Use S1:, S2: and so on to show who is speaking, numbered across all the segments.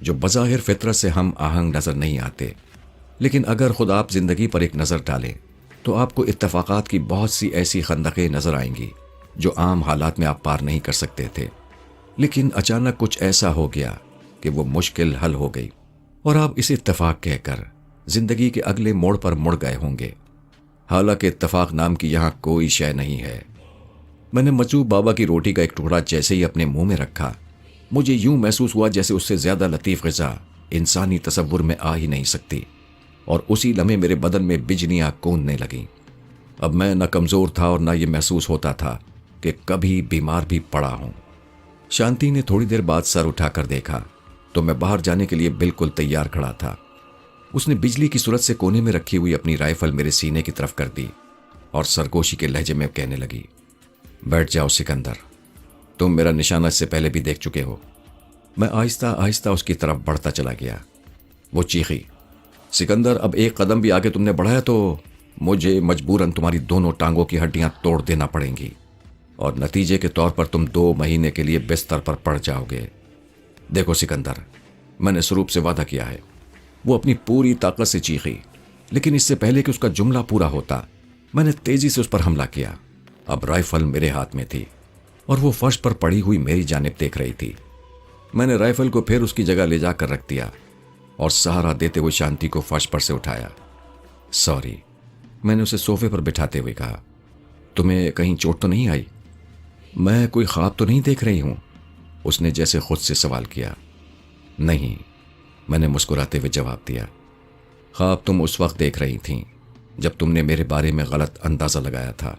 S1: جو بظاہر فطرت سے ہم آہنگ نظر نہیں آتے، لیکن اگر خود آپ زندگی پر ایک نظر ڈالیں تو آپ کو اتفاقات کی بہت سی ایسی خندقیں نظر آئیں گی جو عام حالات میں آپ پار نہیں کر سکتے تھے، لیکن اچانک کچھ ایسا ہو گیا کہ وہ مشکل حل ہو گئی اور آپ اسے اتفاق کہہ کر زندگی کے اگلے موڑ پر مڑ گئے ہوں گے۔ حالانکہ اتفاق نام کی یہاں کوئی شے نہیں ہے۔ میں نے مجذوب بابا کی روٹی کا ایک ٹکڑا جیسے ہی اپنے منہ میں رکھا، مجھے یوں محسوس ہوا جیسے اس سے زیادہ لطیف غذا انسانی تصور میں آ ہی نہیں سکتی، اور اسی لمحے میرے بدن میں بجلیاں کوندنے لگیں۔ اب میں نہ کمزور تھا اور نہ یہ محسوس ہوتا تھا کہ کبھی بیمار بھی پڑا ہوں۔ شانتی نے تھوڑی دیر بعد سر اٹھا کر دیکھا تو میں باہر جانے کے لیے بالکل تیار کھڑا تھا۔ اس نے بجلی کی صورت سے کونے میں رکھی ہوئی اپنی رائفل میرے سینے کی طرف کر دی اور سرگوشی کے لہجے میں کہنے لگی، بیٹھ جاؤ سکندر، تم میرا نشانہ اس سے پہلے بھی دیکھ چکے ہو۔ میں آہستہ آہستہ اس کی طرف بڑھتا چلا گیا۔ وہ چیخی، سکندر اب ایک قدم بھی آگے تم نے بڑھایا تو مجھے مجبوراً تمہاری دونوں ٹانگوں کی ہڈیاں توڑ دینا پڑیں گی، اور نتیجے کے طور پر تم 2 مہینے کے لیے بستر پر پڑ جاؤ گے۔ دیکھو سکندر، میں نے سروپ سے وعدہ کیا ہے۔ وہ اپنی پوری طاقت سے چیخی، لیکن اس سے پہلے کہ اس کا جملہ پورا ہوتا میں نے تیزی سے اس پر حملہ کیا۔ اب رائفل میرے ہاتھ میں تھی اور وہ فرش پر پڑی ہوئی میری جانب دیکھ رہی تھی۔ میں نے رائفل کو پھر اس کی جگہ لے جا کر رکھ دیا اور سہارا دیتے ہوئے شانتی کو فرش پر سے اٹھایا۔ سوری، میں نے اسے صوفے پر بٹھاتے ہوئے کہا، تمہیں کہیں چوٹ تو نہیں آئی؟ میں کوئی خواب تو نہیں دیکھ رہی ہوں؟ اس نے جیسے خود سے سوال کیا۔ نہیں، میں نے مسکراتے ہوئے جواب دیا، خواب تم اس وقت دیکھ رہی تھیں جب تم نے میرے بارے میں غلط اندازہ لگایا تھا،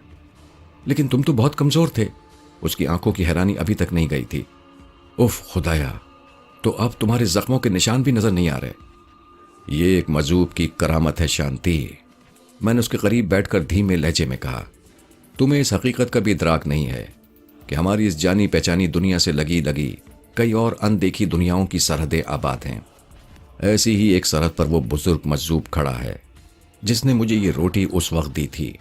S1: لیکن تم تو بہت کمزور تھے۔ اس کی آنکھوں کی حیرانی ابھی تک نہیں گئی تھی۔ اف خدایا، تو اب تمہارے زخموں کے نشان بھی نظر نہیں آ رہے۔ یہ ایک مجذوب کی کرامت ہے شانتی، میں نے اس کے قریب بیٹھ کر دھیمے لہجے میں کہا۔ تمہیں اس حقیقت کا بھی ادراک نہیں ہے کہ ہماری اس جانی پہچانی دنیا سے لگی کئی اور اندیکھی دنیاؤں کی سرحدیں آباد ہیں۔ ایسی ہی ایک سرحد پر وہ بزرگ مجذوب کھڑا ہے جس نے مجھے یہ روٹی اس وقت دی تھی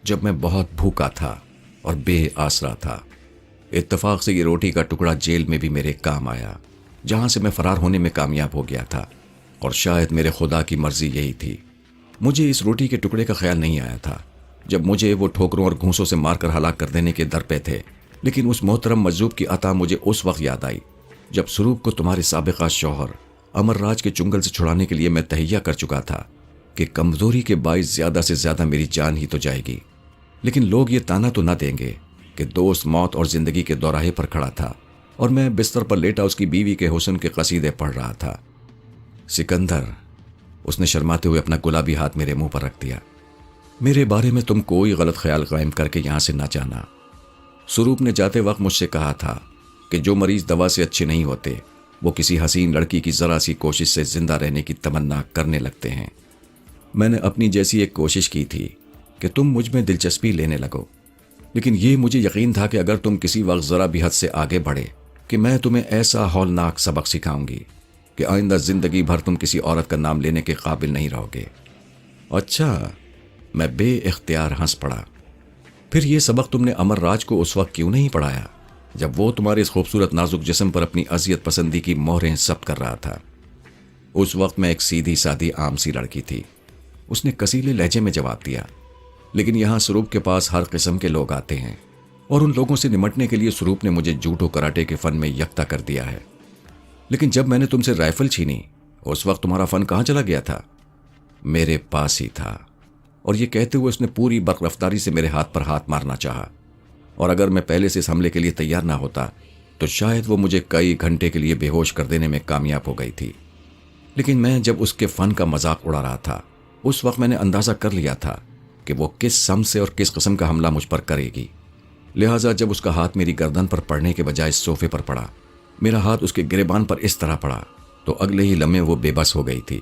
S1: جب میں بہت بھوکا تھا اور بے آسرا تھا۔ اتفاق سے یہ روٹی کا ٹکڑا جیل میں بھی میرے کام آیا، جہاں سے میں فرار ہونے میں کامیاب ہو گیا تھا، اور شاید میرے خدا کی مرضی یہی تھی۔ مجھے اس روٹی کے ٹکڑے کا خیال نہیں آیا تھا جب مجھے وہ ٹھوکروں اور گھونسوں سے مار کر ہلاک کر دینے کے در پہ تھے، لیکن اس محترم مجذوب کی عطا مجھے اس وقت یاد آئی جب سروپ کو تمہارے سابقہ شوہر امر راج کے چنگل سے چھڑانے کے لیے میں تہیہ کر چکا تھا کہ کمزوری کے باعث زیادہ سے زیادہ میری جان ہی تو جائے گی، لیکن لوگ یہ تانا تو نہ دیں گے کہ دوست موت اور زندگی کے دوراہے پر کھڑا تھا اور میں بستر پر لیٹا اس کی بیوی کے حسن کے قصیدے پڑھ رہا تھا۔ سکندر، اس نے شرماتے ہوئے اپنا گلابی ہاتھ میرے منہ پر رکھ دیا، میرے بارے میں تم کوئی غلط خیال قائم کر کے یہاں سے نہ جانا۔ سروپ نے جاتے وقت مجھ سے کہا تھا کہ جو مریض دوا سے اچھے نہیں ہوتے وہ کسی حسین لڑکی کی ذرا سی کوشش سے زندہ رہنے کی تمنا کرنے لگتے ہیں۔ میں نے اپنی جیسی ایک کوشش کی تھی کہ تم مجھ میں دلچسپی لینے لگو، لیکن یہ مجھے یقین تھا کہ اگر تم کسی وقت ذرا بھی حد سے آگے بڑھے کہ میں تمہیں ایسا ہولناک سبق سکھاؤں گی کہ آئندہ زندگی بھر تم کسی عورت کا نام لینے کے قابل نہیں رہو گے۔ اچھا، میں بے اختیار ہنس پڑا۔ پھر یہ سبق تم نے امر راج کو اس وقت کیوں نہیں پڑھایا جب وہ تمہارے اس خوبصورت نازک جسم پر اپنی اذیت پسندی کی مہریں ضبط کر رہا تھا؟ اس وقت میں ایک سیدھی سادھی عام سی لڑکی تھی، اس نے کسیلے لہجے میں جواب دیا، لیکن یہاں سروپ کے پاس ہر قسم کے لوگ آتے ہیں اور ان لوگوں سے نمٹنے کے لیے سروپ نے مجھے جوڈو کراٹے کے فن میں یکتا کر دیا ہے۔ لیکن جب میں نے تم سے رائفل چھینی اس وقت تمہارا فن کہاں چلا گیا تھا؟ میرے پاس ہی تھا۔ اور یہ کہتے ہوئے اس نے پوری برق رفتاری سے میرے ہاتھ پر ہاتھ مارنا چاہا، اور اگر میں پہلے سے اس حملے کے لیے تیار نہ ہوتا تو شاید وہ مجھے کئی گھنٹے کے لیے بے ہوش کر دینے میں کامیاب ہو گئی تھی۔ لیکن میں جب اس کے فن کا مذاق اڑا رہا تھا اس وقت میں نے اندازہ کر لیا تھا کہ وہ کس سمت سے اور کس قسم کا حملہ مجھ پر کرے گی، لہٰذا جب اس کا ہاتھ میری گردن پر پڑنے کے بجائے صوفے پر پڑا، میرا ہاتھ اس کے گریبان پر اس طرح پڑا تو اگلے ہی لمحے وہ بے بس ہو گئی تھی۔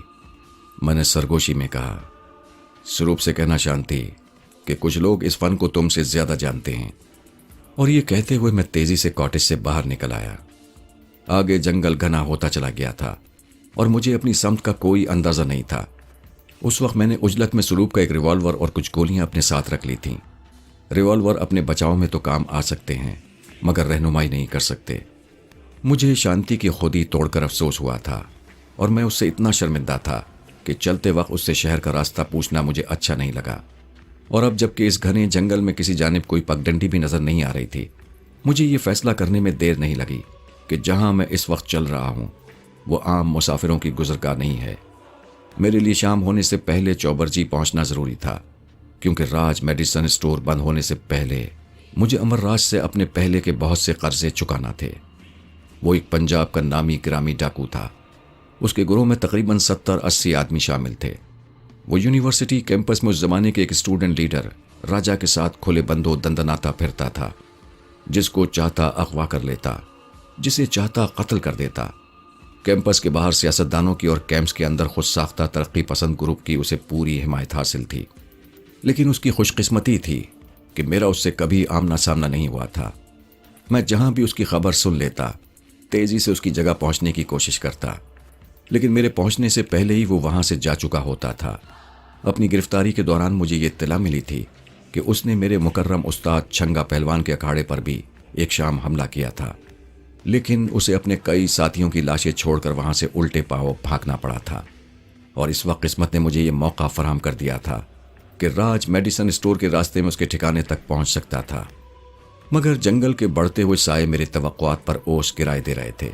S1: میں نے سرگوشی میں کہا، سروپ سے کہنا شانتی کہ کچھ لوگ اس فن کو تم سے زیادہ جانتے ہیں۔ اور یہ کہتے ہوئے میں تیزی سے کاٹیج سے باہر نکل آیا۔ آگے جنگل گھنا ہوتا چلا گیا تھا اور مجھے اپنی سمت کا کوئی اندازہ نہیں تھا۔ اس وقت میں نے عجلت میں سروپ کا ایک ریوالور اور کچھ گولیاں اپنے ساتھ رکھ لی تھیں۔ ریوالور اپنے بچاؤ میں تو کام آ سکتے ہیں مگر رہنمائی نہیں کر سکتے۔ مجھے شانتی کی خودی توڑ کر افسوس ہوا تھا اور میں اس سے اتنا شرمندہ تھا کہ چلتے وقت اس سے شہر کا راستہ پوچھنا مجھے اچھا نہیں لگا۔ اور اب جب کہ اس گھنے جنگل میں کسی جانب کوئی پگڈنڈی بھی نظر نہیں آ رہی تھی، مجھے یہ فیصلہ کرنے میں دیر نہیں لگی کہ جہاں میں اس وقت چل رہا ہوں وہ عام مسافروں کی گزرگاہ نہیں ہے۔ میرے لیے شام ہونے سے پہلے چوبرجی پہنچنا ضروری تھا، کیونکہ راج میڈیسن اسٹور بند ہونے سے پہلے مجھے امر راج سے اپنے پہلے کے بہت سے قرضے چکانا تھے۔ وہ ایک پنجاب کا نامی گرامی ڈاکو تھا۔ اس کے گروہ میں تقریباً 70-80 آدمی شامل تھے۔ وہ یونیورسٹی کیمپس میں اس زمانے کے ایک اسٹوڈنٹ لیڈر راجا کے ساتھ کھلے بندوں دندناتا پھرتا تھا، جس کو چاہتا اغوا کر لیتا، جسے چاہتا قتل کر دیتا۔ کیمپس کے باہر سیاستدانوں کی اور کیمپس کے اندر خود ساختہ ترقی پسند گروپ کی اسے پوری حمایت حاصل تھی، لیکن اس کی خوش قسمتی تھی کہ میرا اس سے کبھی آمنا سامنا نہیں ہوا تھا۔ میں جہاں بھی اس کی خبر سن لیتا، تیزی سے اس کی جگہ پہنچنے کی کوشش کرتا، لیکن میرے پہنچنے سے پہلے ہی وہ وہاں سے جا چکا ہوتا تھا۔ اپنی گرفتاری کے دوران مجھے یہ اطلاع ملی تھی کہ اس نے میرے مکرم استاد چھنگا پہلوان کے اکھاڑے پر بھی ایک شام حملہ کیا تھا، لیکن اسے اپنے کئی ساتھیوں کی لاشیں چھوڑ کر وہاں سے الٹے پاؤں بھاگنا پڑا تھا۔ اور اس وقت قسمت نے مجھے یہ موقع فراہم کر دیا تھا کہ راج میڈیسن اسٹور کے راستے میں اس کے ٹھکانے تک پہنچ سکتا تھا، مگر جنگل کے بڑھتے ہوئے سائے میرے توقعات پر اوس گرائے دے رہے تھے۔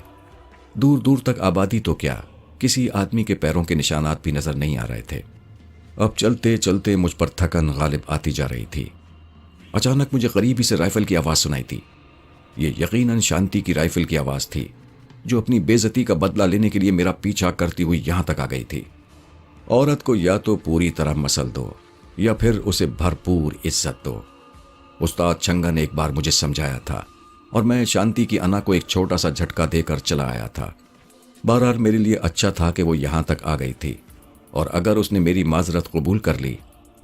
S1: دور دور تک آبادی تو کیا، کسی آدمی کے پیروں کے نشانات بھی نظر نہیں آ رہے تھے۔ اب چلتے چلتے مجھ پر تھکن غالب آتی جا رہی تھی۔ اچانک مجھے قریبی سے رائفل کی آواز سنائی تھی۔ یہ یقیناً شانتی کی رائفل کی آواز تھی، جو اپنی بے عزتی کا بدلہ لینے کے لیے میرا پیچھا کرتی ہوئی یہاں تک آ گئی تھی۔ عورت کو یا تو پوری طرح مسل دو یا پھر اسے بھرپور عزت دو، استاد چھنگا نے ایک بار مجھے سمجھایا تھا، اور میں شانتی کی انا کو ایک چھوٹا سا جھٹکا دے کر چلا آیا تھا۔ بہرحال میرے لیے اچھا تھا کہ وہ یہاں تک آ گئی تھی، اور اگر اس نے میری معذرت قبول کر لی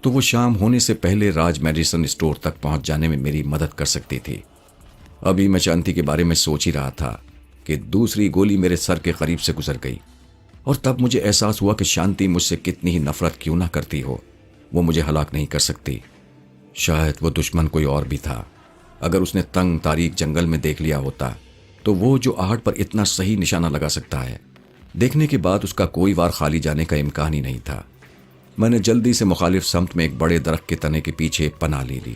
S1: تو وہ شام ہونے سے پہلے راج میڈیسن اسٹور تک پہنچ جانے میں میری مدد کر سکتی تھی۔ ابھی میں شانتی کے بارے میں سوچ ہی رہا تھا کہ دوسری گولی میرے سر کے قریب سے گزر گئی، اور تب مجھے احساس ہوا کہ شانتی مجھ سے کتنی ہی نفرت کیوں نہ کرتی ہو، وہ مجھے ہلاک نہیں کر سکتی۔ شاید وہ دشمن کوئی اور بھی تھا۔ اگر اس نے تنگ تاریک جنگل میں دیکھ لیا ہوتا تو وہ جو آہٹ پر اتنا صحیح نشانہ لگا سکتا ہے، دیکھنے کے بعد اس کا کوئی وار خالی جانے کا امکان ہی نہیں تھا۔ میں نے جلدی سے مخالف سمت میں ایک بڑے درخت کے تنے کے پیچھے پناہ لے لی،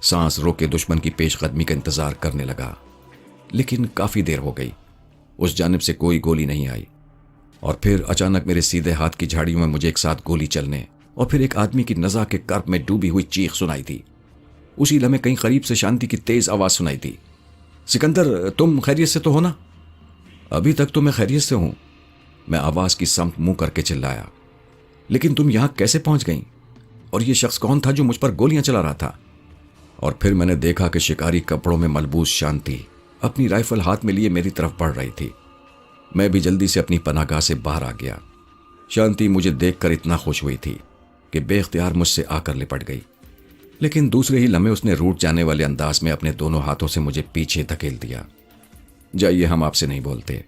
S1: سانس روکے دشمن کی پیش قدمی کا انتظار کرنے لگا، لیکن کافی دیر ہو گئی، اس جانب سے کوئی گولی نہیں آئی۔ اور پھر اچانک میرے سیدھے ہاتھ کی جھاڑیوں میں مجھے ایک ساتھ گولی چلنے اور پھر ایک آدمی کی نزع کے کرب میں ڈوبی ہوئی چیخ سنائی تھی۔ اسی لمحے کہیں قریب سے شانتی کی تیز آواز سنائی تھی، سکندر تم خیریت سے تو ہو نا؟ ابھی تک تو میں خیریت سے ہوں، میں آواز کی سمت منہ کر کے چلایا۔ لیکن تم یہاں کیسے پہنچ گئیں؟ اور یہ شخص کون تھا جو مجھ پر گولیاں چلا رہا تھا؟ اور پھر میں نے دیکھا کہ شکاری کپڑوں میں ملبوس شانتی اپنی رائفل ہاتھ میں لیے میری طرف بڑھ رہی تھی۔ میں بھی جلدی سے اپنی پناہ گاہ سے باہر آ گیا۔ شانتی مجھے دیکھ کر اتنا خوش ہوئی تھی کہ بے اختیار مجھ سے آ کر لپٹ گئی، لیکن دوسرے ہی لمحے اس نے روٹ جانے والے انداز میں اپنے دونوں ہاتھوں سے مجھے پیچھے دھکیل دیا۔ جائیے، ہم آپ سے نہیں بولتے،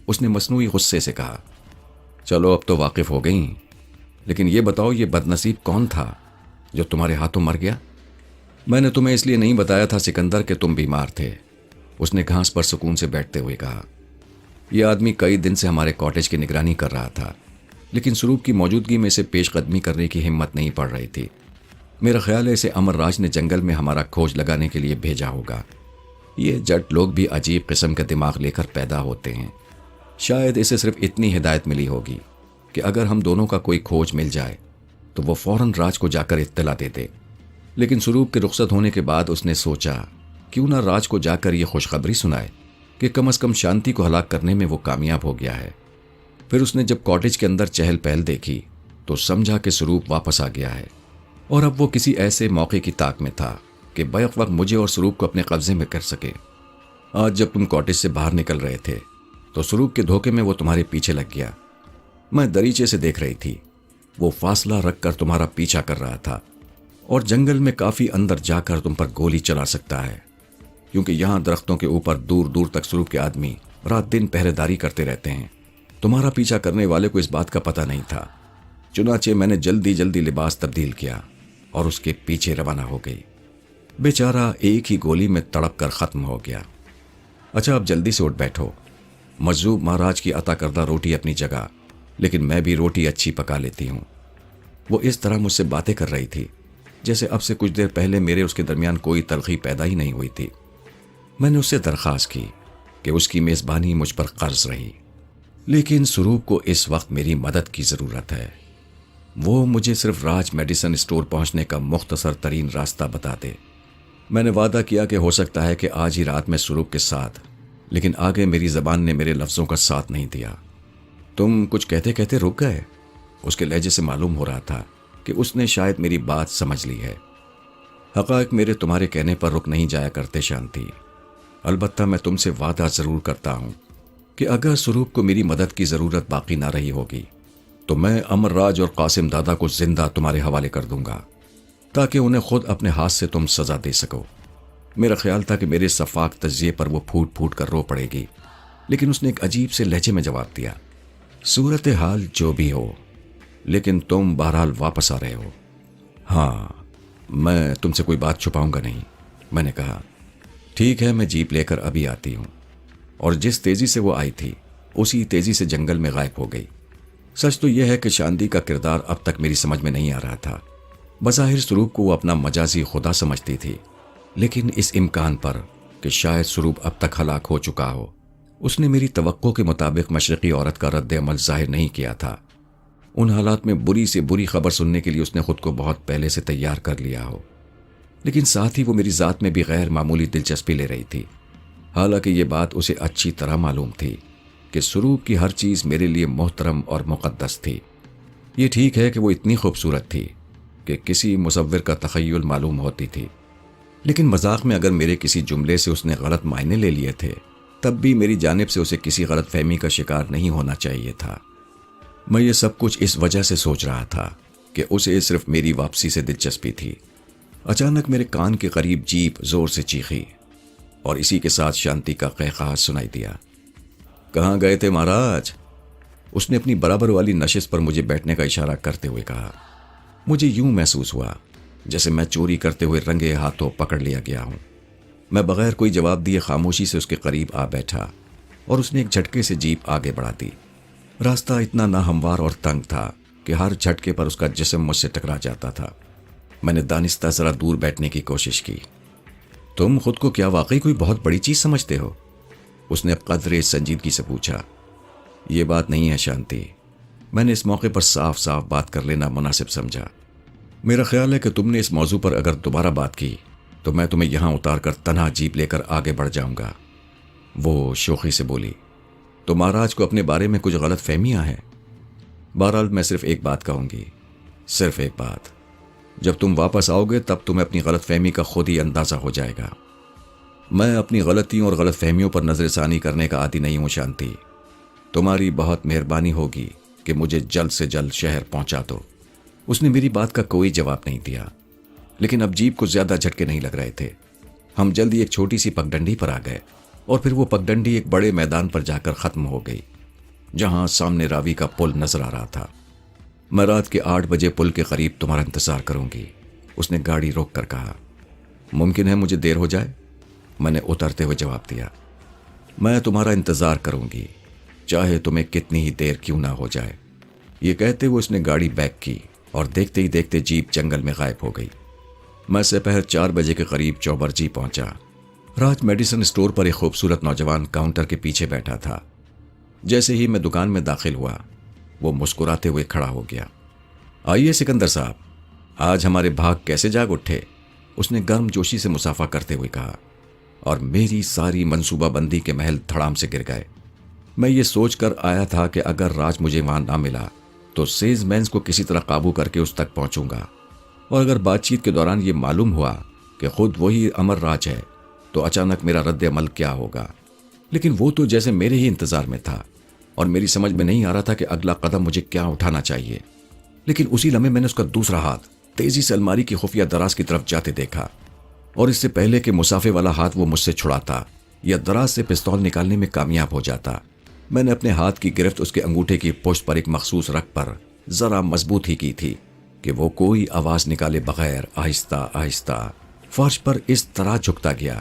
S1: اس نے مصنوعی غصے سے کہا۔ چلو اب تو واقف ہو گئیں، لیکن یہ بتاؤ یہ بدنصیب کون تھا جو تمہارے ہاتھوں مر گیا؟ میں نے تمہیں اس لیے نہیں بتایا تھا سکندر کہ تم بیمار تھے، اس نے گھاس پر سکون سے بیٹھتے ہوئے کہا۔ یہ آدمی کئی دن سے ہمارے کاٹیج کی نگرانی کر رہا تھا، لیکن سروپ کی موجودگی میں اسے پیش قدمی کرنے کی ہمت نہیں پڑ رہی تھی۔ میرا خیال ہے اسے امر راج نے جنگل میں ہمارا کھوج لگانے کے لیے بھیجا ہوگا۔ یہ جٹ لوگ بھی عجیب قسم کا دماغ لے کر پیدا ہوتے ہیں۔ شاید اسے صرف اتنی ہدایت ملی ہوگی کہ اگر ہم دونوں کا کوئی کھوج مل جائے تو وہ فوراً راج کو جا کر اطلاع دے دے۔ لیکن سروپ کے رخصت ہونے کے بعد اس نے سوچا کیوں نہ راج کو جا کر یہ خوشخبری سنائے کہ کم از کم شانتی کو ہلاک کرنے میں وہ کامیاب ہو گیا ہے۔ پھر اس نے جب کاٹیج کے اندر چہل پہل دیکھی تو سمجھا کہ سروپ واپس آ گیا ہے، اور اب وہ کسی ایسے موقع کی طاق میں تھا کہ بیک وقت مجھے اور سروپ کو اپنے قبضے میں کر سکے۔ آج جب تم کاٹیج سے باہر نکل رہے تھے تو سروپ کے دھوکے میں وہ تمہارے پیچھے لگ گیا۔ میں دریچے سے دیکھ رہی تھی، وہ فاصلہ رکھ کر تمہارا پیچھا کر رہا تھا، اور جنگل میں کافی اندر جا کر تم پر گولی چلا سکتا ہے، کیونکہ یہاں درختوں کے اوپر دور دور تک سروپ کے آدمی رات دن پہرے داری کرتے رہتے ہیں۔ تمہارا پیچھا کرنے والے کو اس بات کا پتہ نہیں تھا، چنانچہ میں نے جلدی جلدی لباس تبدیل کیا اور اس کے پیچھے روانہ ہو گئی۔ بیچارہ ایک ہی گولی میں تڑپ کر ختم ہو گیا۔ اچھا اب جلدی سے اٹھ بیٹھو، مجذوب مہاراج کی عطا کردہ روٹی اپنی جگہ، لیکن میں بھی روٹی اچھی پکا لیتی ہوں۔ وہ اس طرح مجھ سے باتیں کر رہی تھی جیسے اب سے کچھ دیر پہلے میرے اس کے درمیان کوئی تلخی پیدا ہی نہیں ہوئی تھی۔ میں نے اس سے درخواست کی کہ اس کی میزبانی مجھ پر قرض رہی، لیکن سروپ کو اس وقت میری مدد کی ضرورت ہے۔ وہ مجھے صرف راج میڈیسن اسٹور پہنچنے کا مختصر ترین راستہ بتا دے۔ میں نے وعدہ کیا کہ ہو سکتا ہے کہ آج ہی رات میں سروپ کے ساتھ، لیکن آگے میری زبان نے میرے لفظوں کا ساتھ نہیں دیا۔ تم کچھ کہتے کہتے رک گئے؟ اس کے لہجے سے معلوم ہو رہا تھا کہ اس نے شاید میری بات سمجھ لی ہے۔ حقائق میرے تمہارے کہنے پر رک نہیں جایا کرتے شانتی، البتہ میں تم سے وعدہ ضرور کرتا ہوں کہ اگر سروپ کو میری مدد کی ضرورت باقی نہ رہی ہوگی تو میں امر راج اور قاسم دادا کو زندہ تمہارے حوالے کر دوں گا تاکہ انہیں خود اپنے ہاتھ سے تم سزا دے سکو۔ میرا خیال تھا کہ میرے شفاق تجزیے پر وہ پھوٹ پھوٹ کر رو پڑے گی، لیکن اس نے ایک عجیب سے لہجے میں جواب دیا، صورتحال جو بھی ہو، لیکن تم بہرحال واپس آ رہے ہو۔ ہاں، میں تم سے کوئی بات چھپاؤں گا نہیں، میں نے کہا۔ ٹھیک ہے، میں جیپ لے کر ابھی آتی ہوں۔ اور جس تیزی سے وہ آئی تھی اسی تیزی سے جنگل میں غائب ہو گئی۔ سچ تو یہ ہے کہ شاندی کا کردار اب تک میری سمجھ میں نہیں آ رہا تھا۔ بظاہر سروپ کو وہ اپنا مجازی خدا سمجھتی تھی، لیکن اس امکان پر کہ شاید سروپ اب تک ہلاک ہو چکا ہو، اس نے میری توقع کے مطابق مشرقی عورت کا رد عمل ظاہر نہیں کیا تھا۔ ان حالات میں بری سے بری خبر سننے کے لیے اس نے خود کو بہت پہلے سے تیار کر لیا ہو، لیکن ساتھ ہی وہ میری ذات میں بھی غیر معمولی دلچسپی لے رہی تھی۔ حالانکہ یہ بات اسے اچھی طرح معلوم تھی کہ سروپ کی ہر چیز میرے لیے محترم اور مقدس تھی۔ یہ ٹھیک ہے کہ وہ اتنی خوبصورت تھی کہ کسی مصور کا تخیل معلوم ہوتی تھی، لیکن مذاق میں اگر میرے کسی جملے سے اس نے غلط معنی لے لیے تھے تب بھی میری جانب سے اسے کسی غلط فہمی کا شکار نہیں ہونا چاہیے تھا۔ میں یہ سب کچھ اس وجہ سے سوچ رہا تھا کہ اسے صرف میری واپسی سے دلچسپی تھی۔ اچانک میرے کان کے قریب جیپ زور سے چیخی اور اسی کے ساتھ شانتی کا قہقہا سنائی دیا۔ کہاں گئے تھے مہاراج؟ اس نے اپنی برابر والی نشست پر مجھے بیٹھنے کا اشارہ کرتے ہوئے کہا۔ مجھے یوں محسوس ہوا جیسے میں چوری کرتے ہوئے رنگے ہاتھوں پکڑ لیا گیا ہوں۔ میں بغیر کوئی جواب دیے خاموشی سے اس کے قریب آ بیٹھا اور اس نے ایک جھٹکے سے جیپ آگے بڑھا دی۔ راستہ اتنا ناہموار اور تنگ تھا کہ ہر جھٹکے پر اس کا جسم مجھ سے ٹکرا جاتا تھا۔ میں نے دانستہ ذرا دور بیٹھنے کی کوشش کی۔ تم خود کو کیا واقعی کوئی بہت بڑی چیز سمجھتے ہو؟ اس نے قدرے سنجیدگی سے پوچھا۔ یہ بات نہیں ہے شانتی، میں نے اس موقع پر صاف صاف بات کر لینا مناسب سمجھا۔ میرا خیال ہے کہ تم نے اس موضوع پر اگر دوبارہ بات کی تو میں تمہیں یہاں اتار کر تنہا جیپ لے کر آگے بڑھ جاؤں گا۔ وہ شوخی سے بولی۔ تو مہاراج کو اپنے بارے میں کچھ غلط فہمیاں ہیں؟ بہرحال میں صرف ایک بات کہوں گی، صرف ایک بات۔ جب تم واپس آؤ گے تب تمہیں اپنی غلط فہمی کا خود ہی اندازہ ہو جائے گا۔ میں اپنی غلطیوں اور غلط فہمیوں پر نظر ثانی کرنے کا عادی نہیں ہوں شانتی۔ تمہاری بہت مہربانی ہوگی کہ مجھے جلد سے جلد شہر پہنچا دو۔ اس نے میری بات کا کوئی جواب نہیں دیا، لیکن اب جیپ کو زیادہ جھٹکے نہیں لگ رہے تھے۔ ہم جلدی ایک چھوٹی سی پگڈنڈی پر آ گئے اور پھر وہ پگڈنڈی ایک بڑے میدان پر جا کر ختم ہو گئی جہاں سامنے راوی کا پل نظر آ رہا تھا۔ میں رات کے 8 بجے پل کے قریب تمہارا انتظار کروں گی، اس نے گاڑی روک کر کہا۔ ممکن ہے مجھے دیر ہو جائے، میں نے اترتے ہوئے جواب دیا۔ میں تمہارا انتظار کروں گی، چاہے تمہیں کتنی ہی دیر کیوں نہ ہو جائے۔ یہ کہتے ہوئے اس نے گاڑی بیک کی اور دیکھتے ہی دیکھتے جیپ جنگل میں غائب ہو گئی۔ میں سپہر 4 بجے کے قریب چوبرجی پہنچا۔ راج میڈیسن اسٹور پر ایک خوبصورت نوجوان کاؤنٹر کے پیچھے بیٹھا تھا۔ جیسے ہی میں دکان میں داخل ہوا وہ مسکراتے ہوئے کھڑا ہو گیا۔ آئیے سکندر صاحب، آج ہمارے بھاگ کیسے جاگ اٹھے؟ اس نے گرم جوشی سے مسافہ کرتے ہوئے کہا، اور میری ساری منصوبہ بندی کے محل دھڑام سے گر گئے۔ میں یہ سوچ کر آیا تھا کہ اگر راج مجھے وہاں نہ ملا تو سیلز مینز کو کسی طرح قابو کر کے اس تک پہنچوں گا، اور اگر بات چیت کے دوران یہ معلوم ہوا کہ خود وہی امر راج ہے تو اچانک میرا رد عمل کیا ہوگا۔ لیکن وہ تو جیسے میرے ہی انتظار میں تھا اور میری سمجھ میں نہیں آ رہا تھا کہ اگلا قدم مجھے کیا اٹھانا چاہیے۔ لیکن اسی لمحے میں نے اس کا دوسرا ہاتھ تیزی سے الماری کی خفیہ دراز کی طرف جاتے دیکھا، اور اس سے پہلے کہ مسافے والا ہاتھ وہ مجھ سے چھڑاتا یا دراز سے پستول نکالنے میں کامیاب ہو جاتا، میں نے اپنے ہاتھ کی گرفت اس کے انگوٹھے کی پشت پر ایک مخصوص رگ پر ذرا مضبوط ہی کی تھی کہ وہ کوئی آواز نکالے بغیر آہستہ آہستہ فرش پر اس طرح جھکتا گیا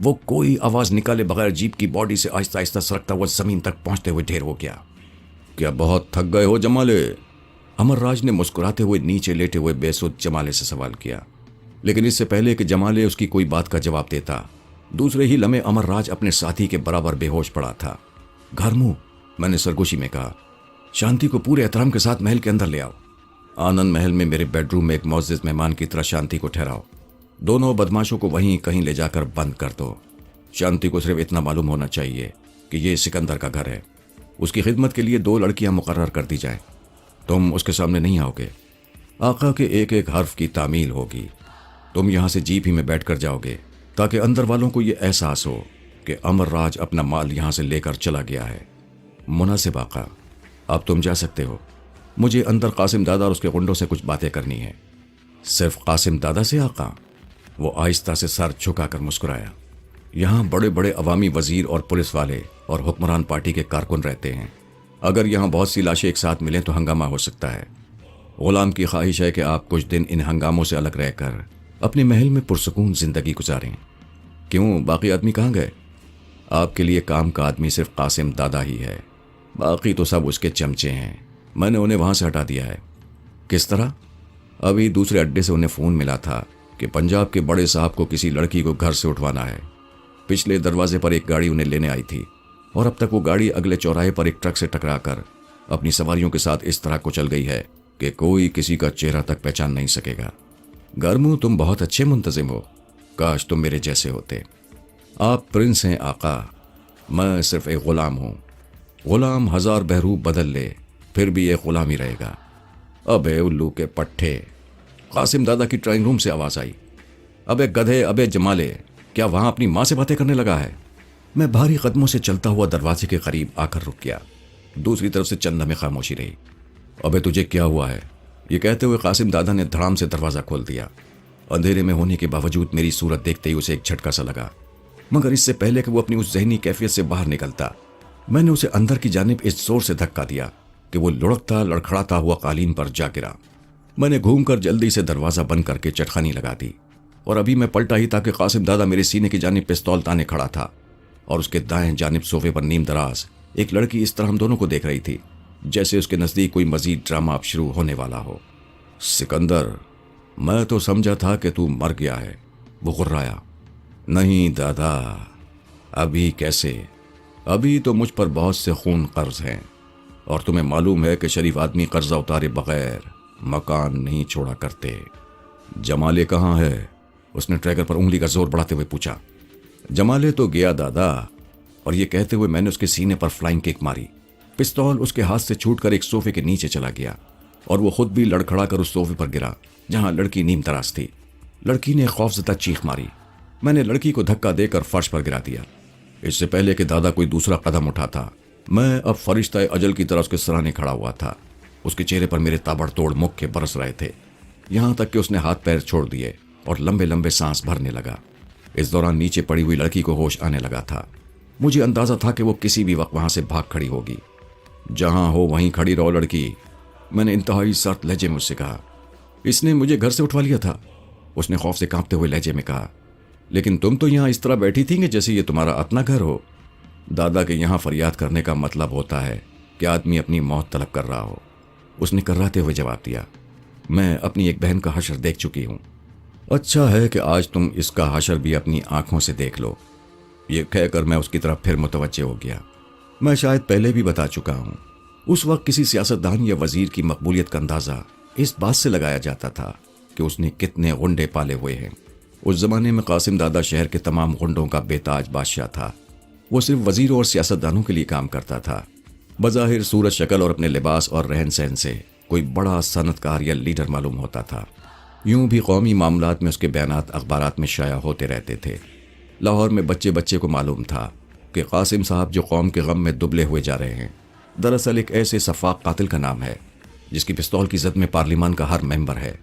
S1: وہ کوئی آواز نکالے بغیر جیپ کی باڈی سے آہستہ آہستہ سرکتا ہوا زمین تک پہنچتے ہوئے ڈھیر ہو گیا۔ کیا بہت تھک گئے ہو جمالے؟ امر راج نے مسکراتے ہوئے نیچے لیٹے ہوئے بے سود جمالے سے سوال کیا، لیکن اس سے پہلے کہ جمالے اس کی کوئی بات کا جواب دیتا، دوسرے ہی لمحے امر راج اپنے ساتھی کے برابر بے ہوش پڑا تھا۔ گھرمو، میں نے سرگوشی میں کہا، شانتی کو پورے احترام کے ساتھ محل کے اندر لے آؤ۔ آنند محل میں میرے بیڈ روم میں ایک معزز مہمان کی طرح شانتی کو ٹھہراؤ۔ دونوں بدماشوں کو وہیں کہیں لے جا کر بند کر دو۔ شانتی کو صرف اتنا معلوم ہونا چاہیے کہ یہ سکندر کا گھر ہے۔ اس کی خدمت کے لیے 2 لڑکیاں مقرر کر دی جائیں۔ تم اس کے سامنے نہیں آؤ گے۔ آقا کے ایک ایک حرف کی تعمیل ہوگی۔ تم یہاں سے جیپ ہی میں بیٹھ کر جاؤ گے تاکہ اندر والوں کو یہ احساس ہو کہ امر راج اپنا مال یہاں سے لے کر چلا گیا ہے۔ مناسب آقا، اب تم جا سکتے ہو۔ مجھے اندر قاسم دادا اور اس کے غنڈوں سے کچھ باتیں کرنی ہیں۔ صرف قاسم دادا سے آقا؟ وہ آہستہ سے سر جھکا کر مسکرایا۔ یہاں بڑے بڑے عوامی وزیر اور پولیس والے اور حکمران پارٹی کے کارکن رہتے ہیں۔ اگر یہاں بہت سی لاشیں ایک ساتھ ملیں تو ہنگامہ ہو سکتا ہے۔ غلام کی خواہش ہے کہ آپ کچھ دن ان ہنگاموں سے الگ رہ کر اپنے محل میں پرسکون زندگی گزاریں۔ کیوں، باقی آدمی کہاں گئے؟ آپ کے لیے کام کا آدمی صرف قاسم دادا ہی ہے، باقی تو سب اس کے چمچے ہیں۔ میں نے انہیں وہاں سے ہٹا دیا ہے۔ کس طرح؟ ابھی دوسرے اڈے سے انہیں فون ملا تھا کہ پنجاب کے بڑے صاحب کو کسی لڑکی کو گھر سے اٹھوانا ہے۔ پچھلے دروازے پر ایک گاڑی انہیں لینے آئی تھی اور اب تک وہ گاڑی اگلے چوراہے پر ایک ٹرک سے ٹکرا کر اپنی سواریوں کے ساتھ اس طرح کچل گئی ہے کہ کوئی کسی کا چہرہ تک پہچان نہیں سکے گا۔ گرمو، تم بہت اچھے منتظم ہو، کاش تم میرے جیسے ہوتے۔ آپ پرنس ہیں آقا، میں صرف ایک غلام ہوں۔ غلام 1000 بہروپ بدل لے پھر بھی ایک غلام ہی رہے گا۔ ابے الو کے پٹھے! قاسم دادا کی ڈرائنگ روم سے آواز آئی۔ ابے گدھے، ابے جمالے، کیا وہاں اپنی ماں سے باتیں کرنے لگا ہے؟ میں بھاری قدموں سے چلتا ہوا دروازے کے قریب آ کر رک گیا۔ دوسری طرف سے چند لمحے خاموشی رہی۔ ابے تجھے کیا ہوا ہے؟ یہ کہتے ہوئے قاسم دادا نے دھڑام سے دروازہ کھول دیا۔ اندھیرے میں ہونے کے باوجود میری صورت دیکھتے ہی اسے ایک جھٹکا سا لگا، مگر اس سے پہلے کہ وہ اپنی اس ذہنی کیفیت سے باہر نکلتا، میں نے اسے اندر کی جانب اس زور سے دھکا دیا کہ وہ لڑکتا لڑکھڑاتا ہوا قالین پر جا گرا۔ میں نے گھوم کر جلدی سے دروازہ بند کر کے چٹخانی لگا دی، اور ابھی میں پلٹا ہی تاکہ قاسم دادا میرے سینے کی جانب پستول تانے کھڑا تھا، اور اس کے دائیں جانب صوفے پر نیم دراز ایک لڑکی اس طرح ہم دونوں کو دیکھ رہی تھی جیسے اس کے نزدیک کوئی مزید ڈرامہ اب شروع ہونے والا ہو۔ سکندر، میں تو سمجھا تھا کہ تو مر گیا ہے، وہ غرایا۔ نہیں دادا، ابھی کیسے؟ ابھی تو مجھ پر بہت سے خون قرض ہیں، اور تمہیں معلوم ہے کہ شریف آدمی قرضہ اتارے بغیر مکان نہیں چھوڑا کرتے۔ جمالے کہاں ہے؟ اس نے ٹریگر پر انگلی کا زور بڑھاتے ہوئے پوچھا۔ جمالے تو گیا دادا، اور یہ کہتے ہوئے میں نے اس کے سینے پر فلائنگ کک ماری۔ پستول اس کے ہاتھ سے چھوٹ کر ایک صوفے کے نیچے چلا گیا، اور وہ خود بھی لڑکھڑا کر اس صوفے پر گرا جہاں لڑکی نیم دراز تھی۔ لڑکی نے خوفزدہ چیخ ماری۔ میں نے لڑکی کو دھکا دے کر فرش پر گرا دیا۔ اس سے پہلے کہ دادا کوئی دوسرا قدم اٹھاتا، میں اب فرشتہ اجل کی طرح اس کے سرانے کھڑا ہوا تھا۔ اس کے چہرے پر میرے تابڑ توڑ مکے برس رہے تھے، یہاں تک کہ اس نے ہاتھ پیر چھوڑ دیے اور لمبے لمبے سانس بھرنے لگا۔ اس دوران نیچے پڑی ہوئی لڑکی کو ہوش آنے لگا تھا۔ مجھے اندازہ تھا کہ وہ کسی بھی وقت وہاں سے بھاگ کھڑی ہوگی۔ جہاں ہو وہیں کھڑی رہو لڑکی، میں نے انتہائی سخت لہجے میں اس سے کہا۔ اس نے مجھے گھر سے اٹھوا لیا تھا، اس نے خوف سے کانپتے ہوئے لہجے میں کہا، لیکن تم تو یہاں اس طرح بیٹھی تھی کہ جیسے یہ تمہارا اپنا گھر ہو۔ دادا کے یہاں فریاد کرنے کا مطلب ہوتا ہے کہ آدمی اپنی موت طلب کر رہا ہو، اس نے کرراتے ہوئے جواب دیا۔ میں اپنی ایک بہن کا حشر دیکھ چکی ہوں۔ اچھا ہے کہ آج تم اس کا حشر بھی اپنی آنکھوں سے دیکھ لو۔ یہ کہہ کر میں اس کی طرف پھر متوجہ ہو گیا۔ میں شاید پہلے بھی بتا چکا ہوں، اس وقت کسی سیاستدان یا وزیر کی مقبولیت کا اندازہ اس بات سے لگایا جاتا تھا کہ اس نے کتنے غنڈے پالے ہوئے ہیں۔ اس زمانے میں قاسم دادا شہر کے تمام غنڈوں کا بے تاج بادشاہ تھا۔ وہ صرف وزیروں اور سیاستدانوں کے لیے کام کرتا تھا۔ بظاہر صورت شکل اور اپنے لباس اور رہن سہن سے کوئی بڑا صنعت کار یا لیڈر معلوم ہوتا تھا۔ یوں بھی قومی معاملات میں اس کے بیانات اخبارات میں شائع ہوتے رہتے تھے۔ لاہور میں بچے بچے کو معلوم تھا کہ قاسم صاحب جو قوم کے غم میں دبلے ہوئے جا رہے ہیں، دراصل ایک ایسے سفاق قاتل کا نام ہے جس کی پستول کی زد میں پارلیمان کا ہر ممبر ہے،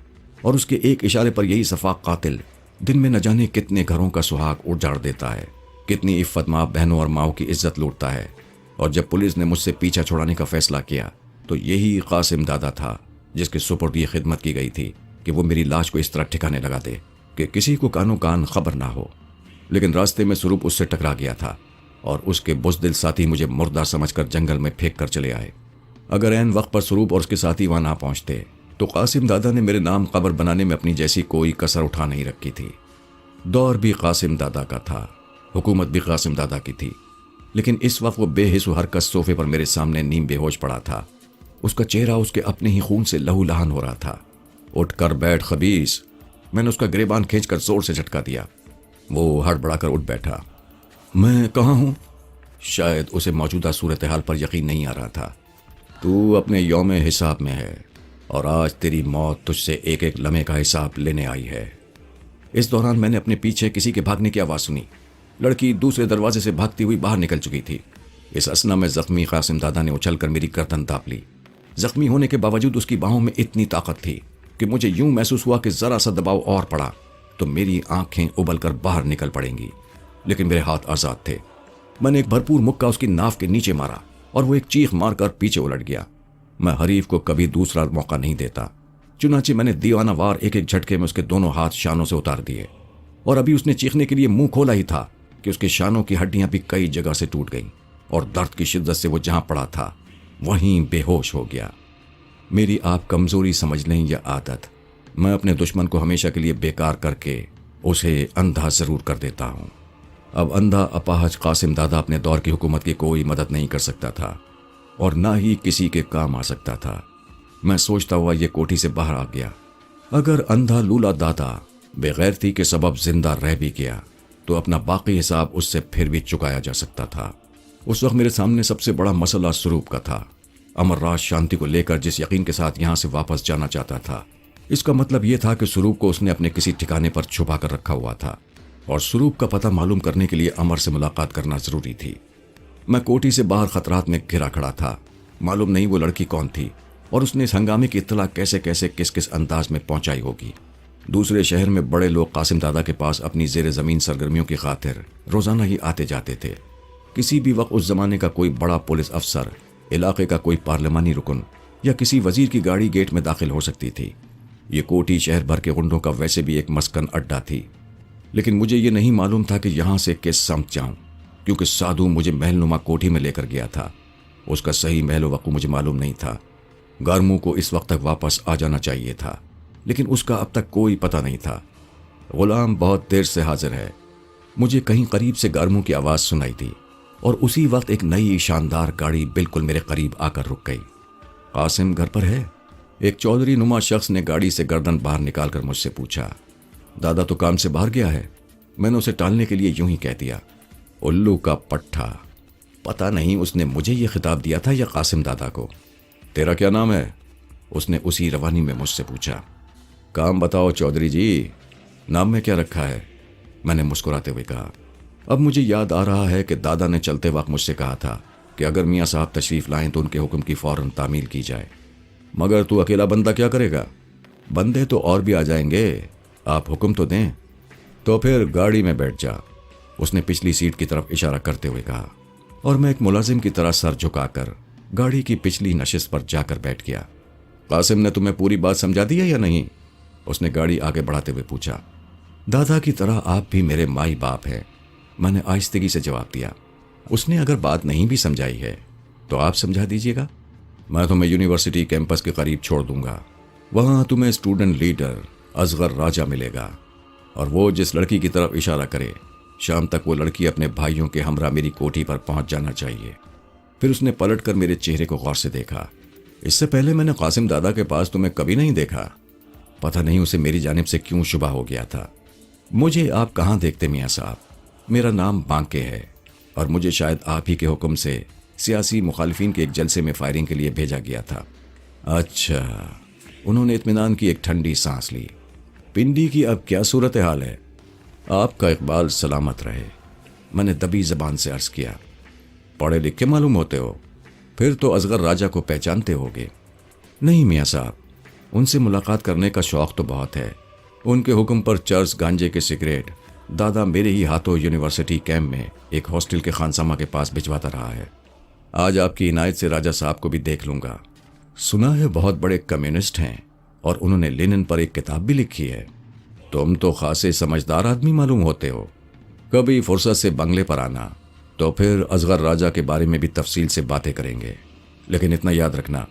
S1: اور اس کے ایک اشارے پر یہی سفاق قاتل دن میں نہ جانے کتنے گھروں کا سہاگ اجاڑ دیتا ہے، کتنی عفت ماں بہنوں اور ماؤں کی عزت لوٹتا ہے۔ اور جب پولیس نے مجھ سے پیچھا چھڑانے کا فیصلہ کیا تو یہی قاسم دادا تھا جس کے سپرد یہ خدمت کی گئی تھی کہ وہ میری لاش کو اس طرح ٹھکانے لگا دے کہ کسی کو کانوں کان خبر نہ ہو۔ لیکن راستے میں سروپ اس سے ٹکرا گیا تھا اور اس کے بزدل ساتھی مجھے مردہ سمجھ کر جنگل میں پھینک کر چلے آئے۔ اگر عین وقت پر سروپ اور اس کے ساتھی وہاں نہ پہنچتے تو قاسم دادا نے میرے نام قبر بنانے میں اپنی جیسی کوئی کسر اٹھا نہیں رکھی تھی۔ دور بھی قاسم دادا کا تھا، حکومت بھی قاسم دادا کی تھی، لیکن اس وقت وہ بے حس و حرکت صوفے پر میرے سامنے نیم بے ہوش پڑا تھا۔ اس کا چہرہ اس کے اپنے ہی خون سے لہو لہان ہو رہا تھا۔ اٹھ کر بیٹھ خبیث، میں نے اس کا گریبان کھینچ کر زور سے جھٹکا دیا۔ وہ ہڑبڑا کر اٹھ بیٹھا۔ میں کہاں ہوں؟ شاید اسے موجودہ صورتحال پر یقین نہیں آ رہا تھا۔ تو اپنے یوم حساب میں ہے اور آج تیری موت تجھ سے ایک ایک لمحے کا حساب لینے آئی ہے۔ اس دوران میں نے اپنے پیچھے کسی کے بھاگنے کی آواز سنی۔ لڑکی دوسرے دروازے سے بھاگتی ہوئی باہر نکل چکی تھی۔ اس اثنا میں زخمی قاسم دادا نے اچھل کر میری گردن داپ لی۔ زخمی ہونے کے باوجود اس کی باہوں میں اتنی طاقت تھی کہ مجھے یوں محسوس ہوا کہ ذرا سا دباؤ اور پڑا تو میری آنکھیں ابل کر باہر نکل پڑیں گی، لیکن میرے ہاتھ آزاد تھے۔ میں نے ایک بھرپور مکہ اس کی ناف کے نیچے مارا اور وہ ایک چیخ مار کر پیچھے الٹ گیا۔ میں حریف کو کبھی دوسرا موقع نہیں دیتا، چنانچہ میں نے دیوانہ وار ایک ایک جھٹکے میں اس کے دونوں ہاتھ شانوں سے اتار دیے، اور ابھی اس نے چیخنے کے لیے منہ کھولا ہی تھا کہ اس کے شانوں کی ہڈیاں بھی کئی جگہ سے ٹوٹ گئیں اور درد کی شدت سے وہ جہاں پڑا تھا وہیں بے ہوش ہو گیا۔ میری آپ کمزوری سمجھ لیں یا عادت، میں اپنے دشمن کو ہمیشہ کے لیے بیکار کر کے اسے اندھا ضرور کر دیتا ہوں۔ اب اندھا اپاہج قاسم دادا اپنے دور کی حکومت کی کوئی مدد نہیں کر سکتا تھا اور نہ ہی کسی کے کام آ سکتا تھا۔ میں سوچتا ہوا یہ کوٹھی سے باہر آ گیا۔ اگر اندھا لولا دادا بغیرتی کے سبب زندہ رہ بھی گیا تو اپنا باقی حساب اس سے پھر بھی چکایا جا سکتا تھا۔ اس وقت میرے سامنے سب سے بڑا مسئلہ سروپ کا تھا۔ امر راج شانتی کو لے کر جس یقین کے ساتھ یہاں سے واپس جانا چاہتا تھا، اس کا مطلب یہ تھا کہ سروپ کو اس نے اپنے کسی ٹھکانے پر چھپا کر رکھا ہوا تھا اور سروپ کا پتہ معلوم کرنے کے لیے امر سے ملاقات کرنا ضروری تھی۔ میں کوٹھی سے باہر خطرات میں گھرا کھڑا تھا۔ معلوم نہیں وہ لڑکی کون تھی اور اس نے اس ہنگامے کی اطلاع کیسے کیسے کس کس انداز میں پہنچائی ہوگی۔ دوسرے شہر میں بڑے لوگ قاسم دادا کے پاس اپنی زیر زمین سرگرمیوں کی خاطر روزانہ ہی آتے جاتے تھے۔ کسی بھی وقت اس زمانے کا کوئی بڑا پولیس افسر، علاقے کا کوئی پارلیمانی رکن یا کسی وزیر کی گاڑی گیٹ میں داخل ہو سکتی تھی۔ یہ کوٹھی شہر بھر کے غنڈوں کا ویسے بھی ایک مسکن اڈا تھی، لیکن مجھے یہ نہیں معلوم تھا کہ یہاں سے کس سمت جاؤں، کیونکہ سادھو مجھے محل نما کوٹھی میں لے کر گیا تھا۔ اس کا صحیح محل و وقوع مجھے معلوم نہیں تھا۔ گارمو کو اس وقت تک واپس آ جانا چاہیے تھا، لیکن اس کا اب تک کوئی پتہ نہیں تھا۔ غلام بہت دیر سے حاضر ہے۔ مجھے کہیں قریب سے گارمو کی آواز سنائی دی اور اسی وقت ایک نئی شاندار گاڑی بالکل میرے قریب آ کر رک گئی۔ قاسم گھر پر ہے؟ ایک چودھری نما شخص نے گاڑی سے گردن باہر نکال کر مجھ سے پوچھا۔ دادا تو کام سے باہر گیا ہے، میں نے اسے ٹالنے کے لیے یوں ہی کہہ دیا۔ الو کا پٹھا، پتہ نہیں اس نے مجھے یہ خطاب دیا تھا یا قاسم دادا کو۔ تیرا کیا نام ہے؟ اس نے اسی روانی میں مجھ سے پوچھا۔ کام بتاؤ چودھری جی، نام میں کیا رکھا ہے؟ میں نے مسکراتے ہوئے کہا۔ اب مجھے یاد آ رہا ہے کہ دادا نے چلتے وقت مجھ سے کہا تھا کہ اگر میاں صاحب تشریف لائیں تو ان کے حکم کی فوراً تعمیل کی جائے۔ مگر تو اکیلا بندہ کیا کرے گا؟ بندے تو اور بھی آ جائیں گے، آپ حکم تو دیں۔ تو پھر گاڑی میں بیٹھ جا، اس نے پچھلی سیٹ کی طرف اشارہ کرتے ہوئے کہا، اور میں ایک ملازم کی طرح سر جھکا کر گاڑی کی پچھلی نشست پر جا کر بیٹھ گیا۔ قاسم نے تمہیں پوری بات سمجھا دی ہے یا نہیں؟ اس نے گاڑی آگے بڑھاتے ہوئے پوچھا۔ دادا کی طرح آپ بھی میرے مائی باپ ہیں، میں نے آہستگی سے جواب دیا۔ اس نے اگر بات نہیں بھی سمجھائی ہے تو آپ سمجھا دیجیے گا۔ میں تمہیں یونیورسٹی کیمپس کے قریب چھوڑ دوں گا، وہاں تمہیں اسٹوڈنٹ لیڈر اصغر راجہ ملے گا، اور وہ جس لڑکی کی طرف اشارہ کرے شام تک وہ لڑکی اپنے بھائیوں کے ہمراہ میری کوٹھی پر پہنچ جانا چاہیے۔ پھر اس نے پلٹ کر میرے چہرے کو غور سے دیکھا۔ اس سے پہلے میں نے قاسم دادا کے پاس تمہیں کبھی نہیں دیکھا، پتہ نہیں اسے میری جانب سے کیوں شبہ ہو گیا تھا۔ مجھے آپ کہاں دیکھتے میاں صاحب، میرا نام بانکے ہے اور مجھے شاید آپ ہی کے حکم سے سیاسی مخالفین کے ایک جلسے میں فائرنگ کے لیے بھیجا گیا تھا۔ اچھا، انہوں نے اطمینان کی ایک ٹھنڈی سانس لی۔ پنڈی کی اب کیا صورتحال ہے؟ آپ کا اقبال سلامت رہے، میں نے دبی زبان سے عرض کیا۔ پڑھے لکھے معلوم ہوتے ہو، پھر تو اصغر راجہ کو پہچانتے ہوگے۔ نہیں میاں صاحب، ان سے ملاقات کرنے کا شوق تو بہت ہے۔ ان کے حکم پر چرس گانجے کے سگریٹ دادا میرے ہی ہاتھوں یونیورسٹی کیمپ میں ایک ہاسٹل کے خانسامہ کے پاس بھجواتا رہا ہے۔ آج آپ کی عنایت سے راجہ صاحب کو بھی دیکھ لوں گا۔ سنا ہے بہت بڑے کمیونسٹ ہیں اور انہوں نے لینن پر ایک کتاب بھی لکھی ہے۔ تم تو خاصے سمجھدار آدمی معلوم ہوتے ہو۔ کبھی فرصت سے بنگلے پر آنا تو پھر اصغر راجہ کے بارے میں بھی تفصیل سے باتیں کریں گے، لیکن اتنا یاد رکھنا،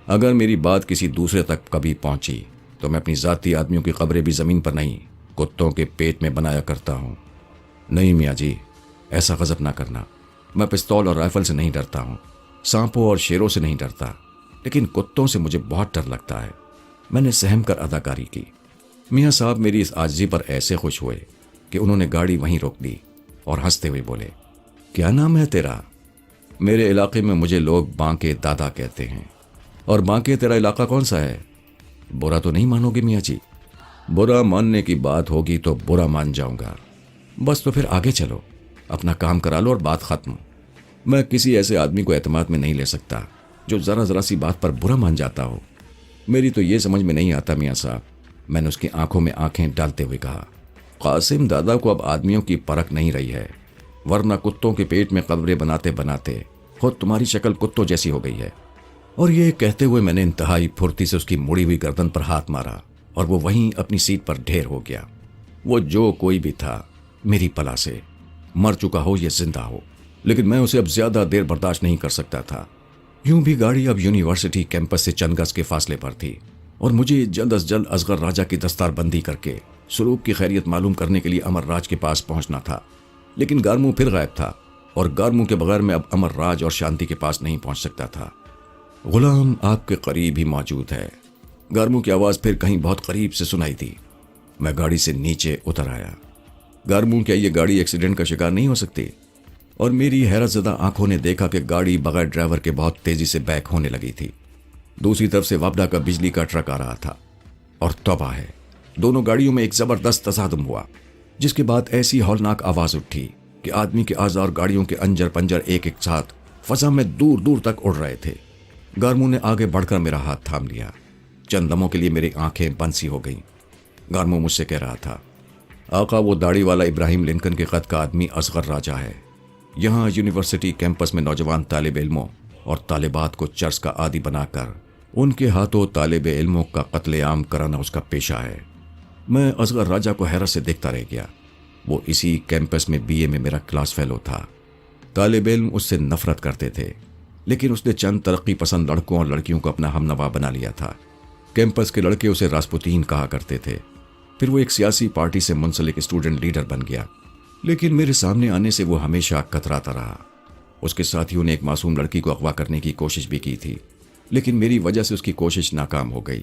S1: اگر میری بات کسی دوسرے تک کبھی پہنچی تو میں اپنی ذاتی آدمیوں کی قبریں بھی زمین پر نہیں، کتوں کے پیٹ میں بنایا کرتا ہوں۔ نہیں میاں جی، ایسا غضب نہ کرنا، میں پستول اور رائفل سے نہیں ڈرتا ہوں، سانپوں اور شیروں سے نہیں ڈرتا، لیکن کتوں سے مجھے بہت ڈر لگتا ہے۔ میں نے سہم کر اداکاری کی۔ میاں صاحب میری اس عاجزی پر ایسے خوش ہوئے کہ انہوں نے گاڑی وہیں روک دی اور ہنستے ہوئے بولے، کیا نام ہے تیرا؟ میرے علاقے میں مجھے لوگ بانکے دادا کہتے ہیں۔ اور بانکے تیرا علاقہ کون سا ہے؟ برا تو نہیں مانو گے میاں جی؟ برا ماننے کی بات ہوگی تو برا مان جاؤں گا۔ بس تو پھر آگے چلو، اپنا کام کرا لو اور بات ختم۔ میں کسی ایسے آدمی کو اعتماد میں نہیں لے سکتا جو ذرا سی بات پر برا مان جاتا ہو۔ میری تو یہ سمجھ میں نہیں آتا میاں صاحب، میں نے اس کی آنکھوں میں آنکھیں ڈالتے ہوئے کہا، قاسم دادا کو اب آدمیوں کی پرکھ نہیں رہی ہے، ورنہ کتوں کے پیٹ میں قبریں بناتے بناتے خود تمہاری شکل کتوں جیسی ہو گئی ہے۔ اور یہ کہتے ہوئے میں نے انتہائی پھرتی سے اس کی مڑی ہوئی گردن پر ہاتھ مارا اور وہ وہیں اپنی سیٹ پر ڈھیر ہو گیا۔ وہ جو کوئی بھی تھا، میری پلا سے مر چکا ہو یا زندہ ہو، لیکن میں اسے اب زیادہ دیر برداشت نہیں کر سکتا تھا۔ یوں بھی گاڑی اب یونیورسٹی کیمپس سے چند گز کے فاصلے پر تھی اور مجھے جلد از جلد اصغر راجہ کی دستار بندی کر کے سلوک کی خیریت معلوم کرنے کے لیے امر راج کے پاس پہنچنا تھا۔ لیکن گارمو پھر غائب تھا اور گارمو کے بغیر میں اب امر راج اور شانتی کے پاس نہیں پہنچ سکتا تھا۔ غلام آپ کے قریب ہی موجود ہے، گارمو کی آواز پھر کہیں بہت قریب سے سنائی دی۔ میں گاڑی سے نیچے اتر آیا۔ گارمو، کیا یہ گاڑی ایکسیڈنٹ کا شکار نہیں ہو سکتی؟ اور میری حیرت زدہ آنکھوں نے دیکھا کہ گاڑی بغیر ڈرائیور کے بہت تیزی سے بیک ہونے لگی تھی۔ دوسری طرف سے وابڈا کا بجلی کا ٹرک آ رہا تھا، اور توبہ ہے، دونوں گاڑیوں میں ایک زبردست تصادم ہوا، جس کے بعد ایسی ہولناک آواز اٹھی کہ آدمی کے اعضاء اور گاڑیوں کے انجر پنجر ایک ایک ساتھ فضا میں دور دور تک اڑ رہے تھے۔ گارمو نے آگے بڑھ کر میرا ہاتھ تھام لیا۔ چند لمحوں کے لیے میری آنکھیں بند سی ہو گئیں۔ گارمو مجھ سے کہہ رہا تھا، آقا، وہ داڑھی والا ابراہیم لنکن کے قد کا آدمی اصغر راجہ ہے۔ یہاں یونیورسٹی کیمپس میں نوجوان طالب علموں اور طالبات کو چرس کا عادی بنا کر ان کے ہاتھوں طالب علموں کا قتل عام کرانا اس کا پیشہ ہے۔ میں اصغر راجہ کو حیرت سے دیکھتا رہ گیا۔ وہ اسی کیمپس میں BA میں میرا کلاس فیلو تھا۔ طالب علم اس سے نفرت کرتے تھے، لیکن اس نے چند ترقی پسند لڑکوں اور لڑکیوں کو اپنا ہم نوا بنا لیا تھا۔ کیمپس کے لڑکے اسے راسپوتین کہا کرتے تھے۔ پھر وہ ایک سیاسی پارٹی سے منسلک اسٹوڈنٹ لیڈر بن گیا، لیکن میرے سامنے آنے سے وہ ہمیشہ کتراتا رہا۔ اس کے ساتھیوں نے ایک معصوم لڑکی کو اغوا کرنے کی کوشش بھی کی تھی، لیکن میری وجہ سے اس کی کوشش ناکام ہو گئی۔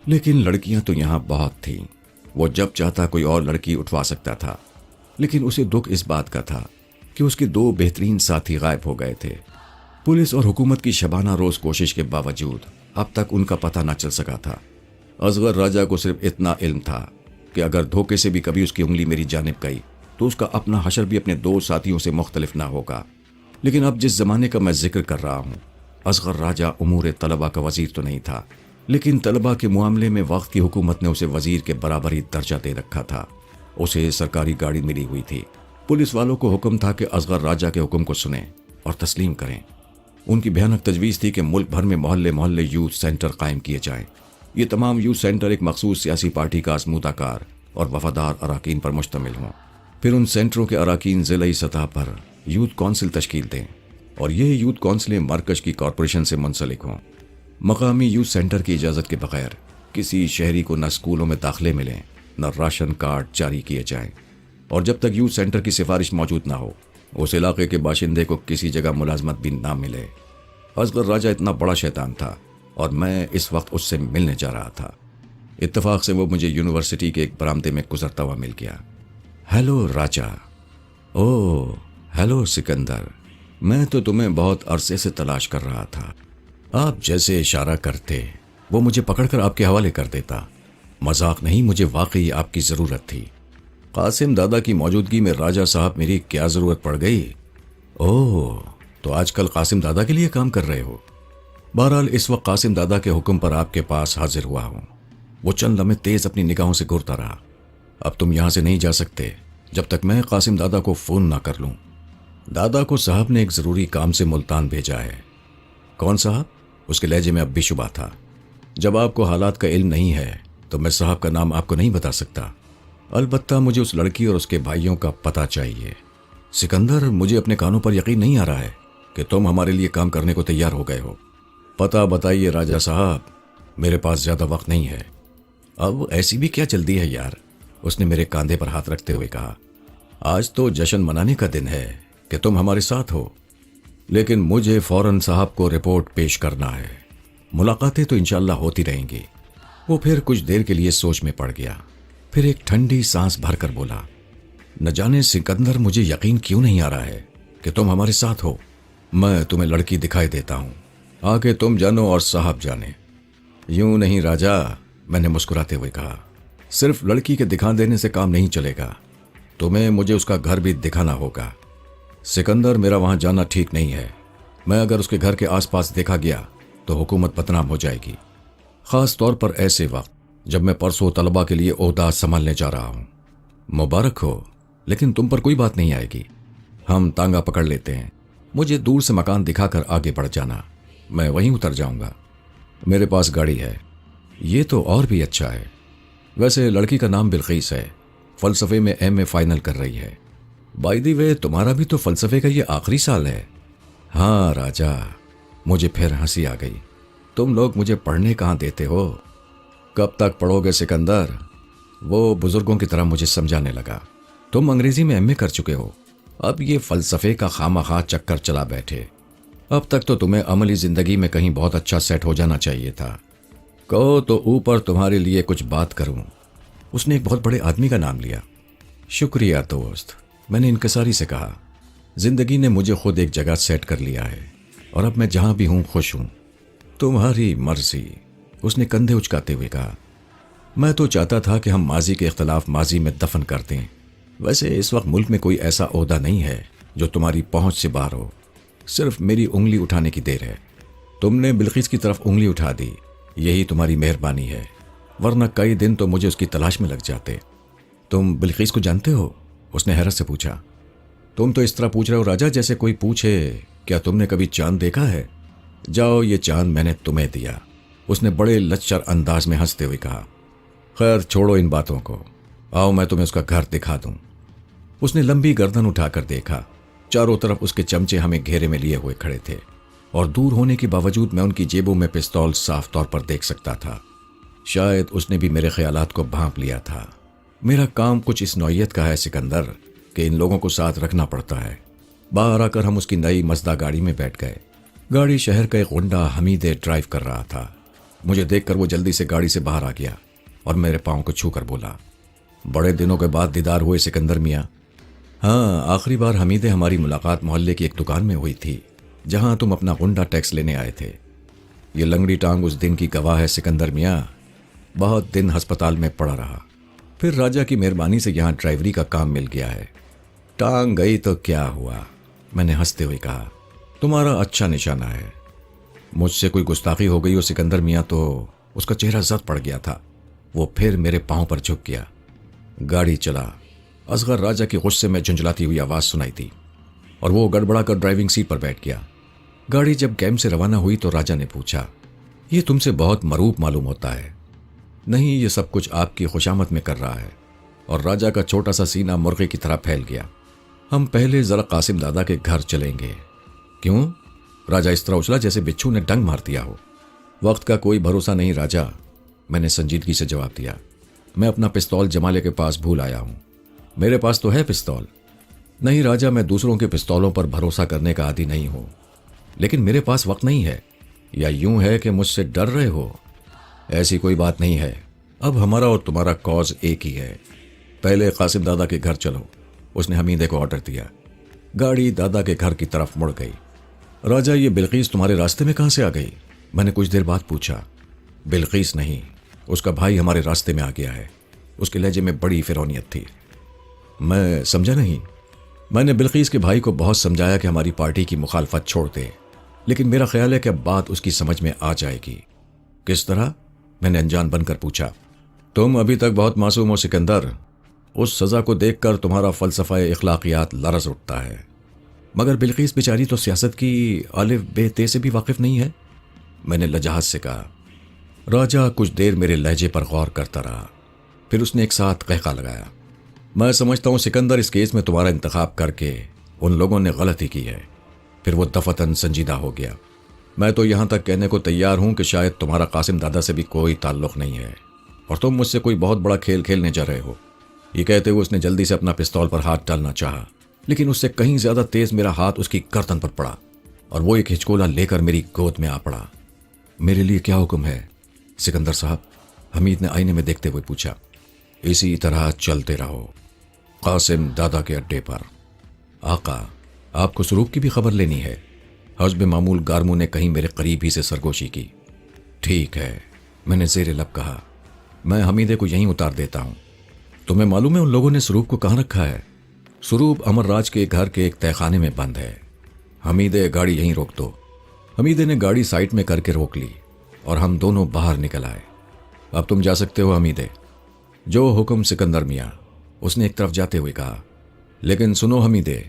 S1: لیکن لڑکیاں تو یہاں بہت تھیں، وہ جب چاہتا کوئی اور لڑکی اٹھوا سکتا تھا، لیکن اسے دکھ اس بات کا تھا کہ اس کے 2 بہترین ساتھی غائب ہو گئے تھے۔ پولیس اور حکومت کی شبانہ روز کوشش کے باوجود اب تک ان کا پتہ نہ چل سکا تھا۔ اصغر راجہ کو صرف اتنا علم تھا کہ اگر دھوکے سے بھی کبھی اس کی انگلی میری جانب گئی تو اس کا اپنا حشر بھی اپنے 2 ساتھیوں سے مختلف نہ ہوگا۔ لیکن اب جس زمانے کا میں ذکر کر رہا ہوں، اصغر راجہ امور طلبہ کا وزیر تو نہیں تھا، لیکن طلبہ کے معاملے میں وقت کی حکومت نے اسے وزیر کے برابر ہی درجہ دے رکھا تھا۔ اسے سرکاری گاڑی ملی ہوئی تھی۔ پولیس والوں کو حکم تھا کہ اصغر راجہ کے حکم کو سنیں اور تسلیم کریں۔ ان کی بھیانک تجویز تھی کہ ملک بھر میں محلے محلے یوتھ سینٹر قائم کیے جائیں۔ یہ تمام یوتھ سینٹر ایک مخصوص سیاسی پارٹی کا آزمودہ کار اور وفادار اراکین پر مشتمل ہوں۔ پھر ان سینٹروں کے اراکین ضلعی سطح پر یوتھ کونسل تشکیل دیں اور یہ یوتھ کونسلیں مرکز کی کارپوریشن سے منسلک ہوں۔ مقامی یوتھ سینٹر کی اجازت کے بغیر کسی شہری کو نہ اسکولوں میں داخلے ملیں، نہ راشن کارڈ جاری کیے جائیں، اور جب تک یوتھ سینٹر کی سفارش موجود نہ ہو اس علاقے کے باشندے کو کسی جگہ ملازمت بھی نہ ملے۔ اصغر راجہ اتنا بڑا شیطان تھا اور میں اس وقت اس سے ملنے جا رہا تھا۔ اتفاق سے وہ مجھے یونیورسٹی کے ایک برآمدے میں گزرتا ہوا مل گیا۔ ہیلو راجہ۔ او ہیلو سکندر، میں تو تمہیں بہت عرصے سے تلاش کر رہا تھا۔ آپ جیسے اشارہ کرتے وہ مجھے پکڑ کر آپ کے حوالے کر دیتا۔ مذاق نہیں، مجھے واقعی آپ کی ضرورت تھی۔ قاسم دادا کی موجودگی میں راجہ صاحب میری کیا ضرورت پڑ گئی؟ اوہ، تو آج کل قاسم دادا کے لیے کام کر رہے ہو؟ بہرحال اس وقت قاسم دادا کے حکم پر آپ کے پاس حاضر ہوا ہوں۔ وہ چند لمحے تیز اپنی نگاہوں سے گھورتا رہا۔ اب تم یہاں سے نہیں جا سکتے جب تک میں قاسم دادا کو فون نہ کر لوں۔ دادا کو صاحب نے ایک ضروری کام سے ملتان بھیجا ہے۔ کون صاحب؟ اس کے لہجے میں اب بھی شبہ تھا۔ جب آپ کو حالات کا علم نہیں ہے تو میں صاحب کا نام آپ کو نہیں بتا سکتا۔ البتہ مجھے اس لڑکی اور اس کے بھائیوں کا پتہ چاہیے۔ سکندر، مجھے اپنے کانوں پر یقین نہیں آ رہا ہے کہ تم ہمارے لیے کام کرنے کو تیار ہو گئے ہو۔ پتہ بتائیے راجہ صاحب، میرے پاس زیادہ وقت نہیں ہے۔ اب ایسی بھی کیا جلدی ہے یار، اس نے میرے کاندھے پر ہاتھ رکھتے ہوئے کہا۔ آج تو جشن منانے کا دن ہے کہ تم ہمارے ساتھ ہو، لیکن مجھے فوراً صاحب کو رپورٹ پیش کرنا ہے۔ ملاقاتیں تو انشاءاللہ ہوتی رہیں گی۔ وہ پھر کچھ دیر کے لیے سوچ میں پڑ گیا، پھر ایک ٹھنڈی سانس بھر کر بولا، نہ جانے سکندر مجھے یقین کیوں نہیں آ رہا ہے کہ تم ہمارے ساتھ ہو۔ میں تمہیں لڑکی دکھائی دیتا ہوں، آگے تم جانو اور صاحب جانے۔ یوں نہیں راجا، میں نے مسکراتے ہوئے کہا، صرف لڑکی کے دکھا دینے سے کام نہیں چلے گا، تمہیں مجھے اس کا گھر بھی دکھانا ہوگا۔ سکندر، میرا وہاں جانا ٹھیک نہیں ہے۔ میں اگر اس کے گھر کے آس پاس دیکھا گیا تو حکومت بدنام ہو جائے گی، خاص طور پر ایسے وقت جب میں پرسوں طلباء کے لیے عہدہ سنبھالنے جا رہا ہوں۔ مبارک ہو، لیکن تم پر کوئی بات نہیں آئے گی۔ ہم تانگا پکڑ لیتے ہیں، مجھے دور سے مکان دکھا کر آگے بڑھ جانا، میں وہیں اتر جاؤں گا۔ میرے پاس گاڑی ہے۔ یہ تو اور بھی اچھا ہے۔ ویسے لڑکی کا نام بلقیس ہے، فلسفے میں ایم اے فائنل کر رہی ہے۔ بائی دی وے، تمہارا بھی تو فلسفے کا یہ آخری سال ہے۔ ہاں راجا، مجھے پھر ہنسی آ گئی۔ تم لوگ مجھے پڑھنے کہاں دیتے ہو؟ کب تک پڑھو گے سکندر؟ وہ بزرگوں کی طرح مجھے سمجھانے لگا۔ تم انگریزی میں ایم اے کر چکے ہو، اب یہ فلسفے کا خواہ چکر چلا بیٹھے۔ اب تک تو تمہیں عملی زندگی میں کہیں بہت اچھا سیٹ ہو جانا چاہیے تھا۔ کہو تو اوپر تمہارے لیے کچھ بات کروں۔ اس نے ایک بہت بڑے آدمی کا نام لیا۔ شکریہ دوست، میں نے انکساری سے کہا۔ زندگی نے مجھے خود ایک جگہ سیٹ کر لیا ہے اور اب میں جہاں بھی ہوں خوش ہوں۔ تمہاری مرضی، اس نے کندھے اچکاتے ہوئے کہا۔ میں تو چاہتا تھا کہ ہم ماضی کے اختلاف ماضی میں دفن کر دیں۔ ویسے اس وقت ملک میں کوئی ایسا عہدہ نہیں ہے جو تمہاری پہنچ سے باہر ہو، صرف میری انگلی اٹھانے کی دیر ہے۔ تم نے بلقیس کی طرف انگلی اٹھا دی، یہی تمہاری مہربانی ہے، ورنہ کئی دن تو مجھے اس کی تلاش میں لگ جاتے۔ تم بلقیس کو جانتے ہو؟ اس نے حیرت سے پوچھا۔ تم تو اس طرح پوچھ رہے ہو راجا جیسے کوئی پوچھے کیا تم نے کبھی چاند دیکھا ہے؟ جاؤ، یہ چاند میں نے تمہیں دیا، اس نے بڑے لچر انداز میں ہنستے ہوئے کہا۔ خیر چھوڑو ان باتوں کو، آؤ میں تمہیں اس کا گھر دکھا دوں۔ اس نے لمبی گردن اٹھا کر دیکھا۔ چاروں طرف اس کے چمچے ہمیں گھیرے میں لیے ہوئے کھڑے تھے، اور دور ہونے کے باوجود میں ان کی جیبوں میں پستول صاف طور پر دیکھ سکتا تھا۔ شاید اس نے بھی میرے خیالات کو بھانپ لیا تھا۔ میرا کام کچھ اس نوعیت کا ہے سکندر کہ ان لوگوں کو ساتھ رکھنا پڑتا ہے۔ باہر آ کر ہم اس کی نئی مزدہ گاڑی میں بیٹھ گئے۔ گاڑی شہر کا ایک غنڈہ حمیدے ڈرائیو کر رہا تھا۔ مجھے دیکھ کر وہ جلدی سے گاڑی سے باہر آ گیا اور میرے پاؤں کو چھو کر بولا، بڑے دنوں کے بعد دیدار ہوئے سکندر میاں۔ ہاں، آخری بار حمیدے ہماری ملاقات محلے کی ایک دکان میں ہوئی تھی جہاں تم اپنا غنڈہ ٹیکس لینے آئے تھے۔ یہ لنگڑی ٹانگ اس دن کی گواہ ہے سکندر میاں۔ بہت دن ہسپتال میں پڑا رہا، پھر راجا کی مہربانی سے یہاں ڈرائیوری کا کام مل گیا ہے۔ ٹانگ گئی تو کیا ہوا، میں نے ہنستے ہوئے کہا، تمہارا اچھا نشانہ ہے۔ مجھ سے کوئی گستاخی ہو گئی ہو سکندر میاں تو اس کا چہرہ زرد پڑ گیا تھا۔ وہ پھر میرے پاؤں پر جھک گیا۔ گاڑی چلا۔ اصغر راجا کی غصے میں جھنجھلاتی ہوئی آواز سنائی دی اور وہ گڑبڑا کر ڈرائیونگ سیٹ پر بیٹھ گیا۔ گاڑی جب کیمپ سے روانہ ہوئی تو راجا نے پوچھا، یہ تم سے بہت مروب معلوم ہوتا ہے۔ نہیں، یہ سب کچھ آپ کی خوشامد میں کر رہا ہے۔ اور راجا کا چھوٹا سا سینہ مرغے کی طرح پھیل گیا۔ ہم پہلے ذرا قاسم دادا کے گھر چلیں گے۔ کیوں؟ راجا اس طرح اچھلا جیسے بچھو نے ڈنگ مار دیا ہو۔ وقت کا کوئی بھروسہ نہیں راجا، میں نے سنجیدگی سے جواب دیا۔ میں اپنا پستول جمالے کے پاس بھول آیا ہوں۔ میرے پاس تو ہے پستول۔ نہیں راجا، میں دوسروں کے پستولوں پر بھروسہ کرنے کا عادی نہیں ہوں، لیکن میرے پاس وقت نہیں ہے۔ یا یوں ہے کہ مجھ سے ڈر رہے ہو؟ ایسی کوئی بات نہیں ہے، اب ہمارا اور تمہارا کاز ایک ہی ہے۔ پہلے قاسم دادا کے گھر چلو، اس نے حمیدے کو آرڈر دیا۔ گاڑی دادا کے گھر کی طرف مڑ گئی۔ راجا، یہ بلقیس تمہارے راستے میں کہاں سے آ گئی؟ میں نے کچھ دیر بعد پوچھا۔ بلقیس نہیں، اس کا بھائی ہمارے راستے میں آ گیا ہے۔ اس کے لہجے میں بڑی فرونیت تھی۔ میں سمجھا نہیں۔ میں نے بلقیس کے بھائی کو بہت سمجھایا کہ ہماری پارٹی کی مخالفت چھوڑ دے، لیکن میرا خیال ہے کہ اب بات اس کی سمجھ میں آ جائے گی۔ کس طرح؟ میں نے انجان بن کر پوچھا۔ تم ابھی تک بہت معصوم ہو سکندر، اس سزا کو دیکھ کر تمہارا فلسفہ اخلاقیات لرز اٹھتا ہے۔ مگر بلقیس بیچاری تو سیاست کی الف بے تے سے بھی واقف نہیں ہے، میں نے لجاجت سے کہا۔ راجا کچھ دیر میرے لہجے پر غور کرتا رہا، پھر اس نے ایک ساتھ قہقہ لگایا۔ میں سمجھتا ہوں سکندر اس کیس میں تمہارا انتخاب کر کے ان لوگوں نے غلطی کی ہے، پھر وہ دفتن سنجیدہ ہو گیا۔ میں تو یہاں تک کہنے کو تیار ہوں کہ شاید تمہارا قاسم دادا سے بھی کوئی تعلق نہیں ہے اور تم مجھ سے کوئی بہت بڑا کھیل کھیلنے جا رہے ہو۔ یہ کہتے ہوئے اس نے جلدی سے اپنا پستول پر ہاتھ ڈالنا چاہا، لیکن اس سے کہیں زیادہ تیز میرا ہاتھ اس کی گردن پر پڑا اور وہ ایک ہچکولا لے کر میری گود میں آ پڑا۔ میرے لیے کیا حکم ہے سکندر صاحب؟ حمید نے آئینے میں دیکھتے ہوئے پوچھا۔ اسی طرح چلتے رہو قاسم دادا کے اڈے پر۔ آقا، آپ کو سروپ کی بھی خبر لینی ہے؟ حسب معمول گارمو نے کہیں میرے قریب ہی سے سرگوشی کی۔ ٹھیک ہے، میں نے زیر لب کہا، میں حمیدے کو یہیں اتار دیتا ہوں۔ تمہیں معلوم ہے ان لوگوں نے سروپ کو کہاں رکھا ہے؟ سروپ امر راج کے گھر کے ایک تہہ خانے میں بند ہے۔ حمیدے، گاڑی یہیں روک دو۔ حمیدے نے گاڑی سائٹ میں کر کے روک لی اور ہم دونوں باہر نکل آئے۔ اب تم جا سکتے ہو حمیدے۔ جو حکم سکندر میاں، اس نے ایک طرف جاتے ہوئے کہا۔ لیکن سنو حمیدے،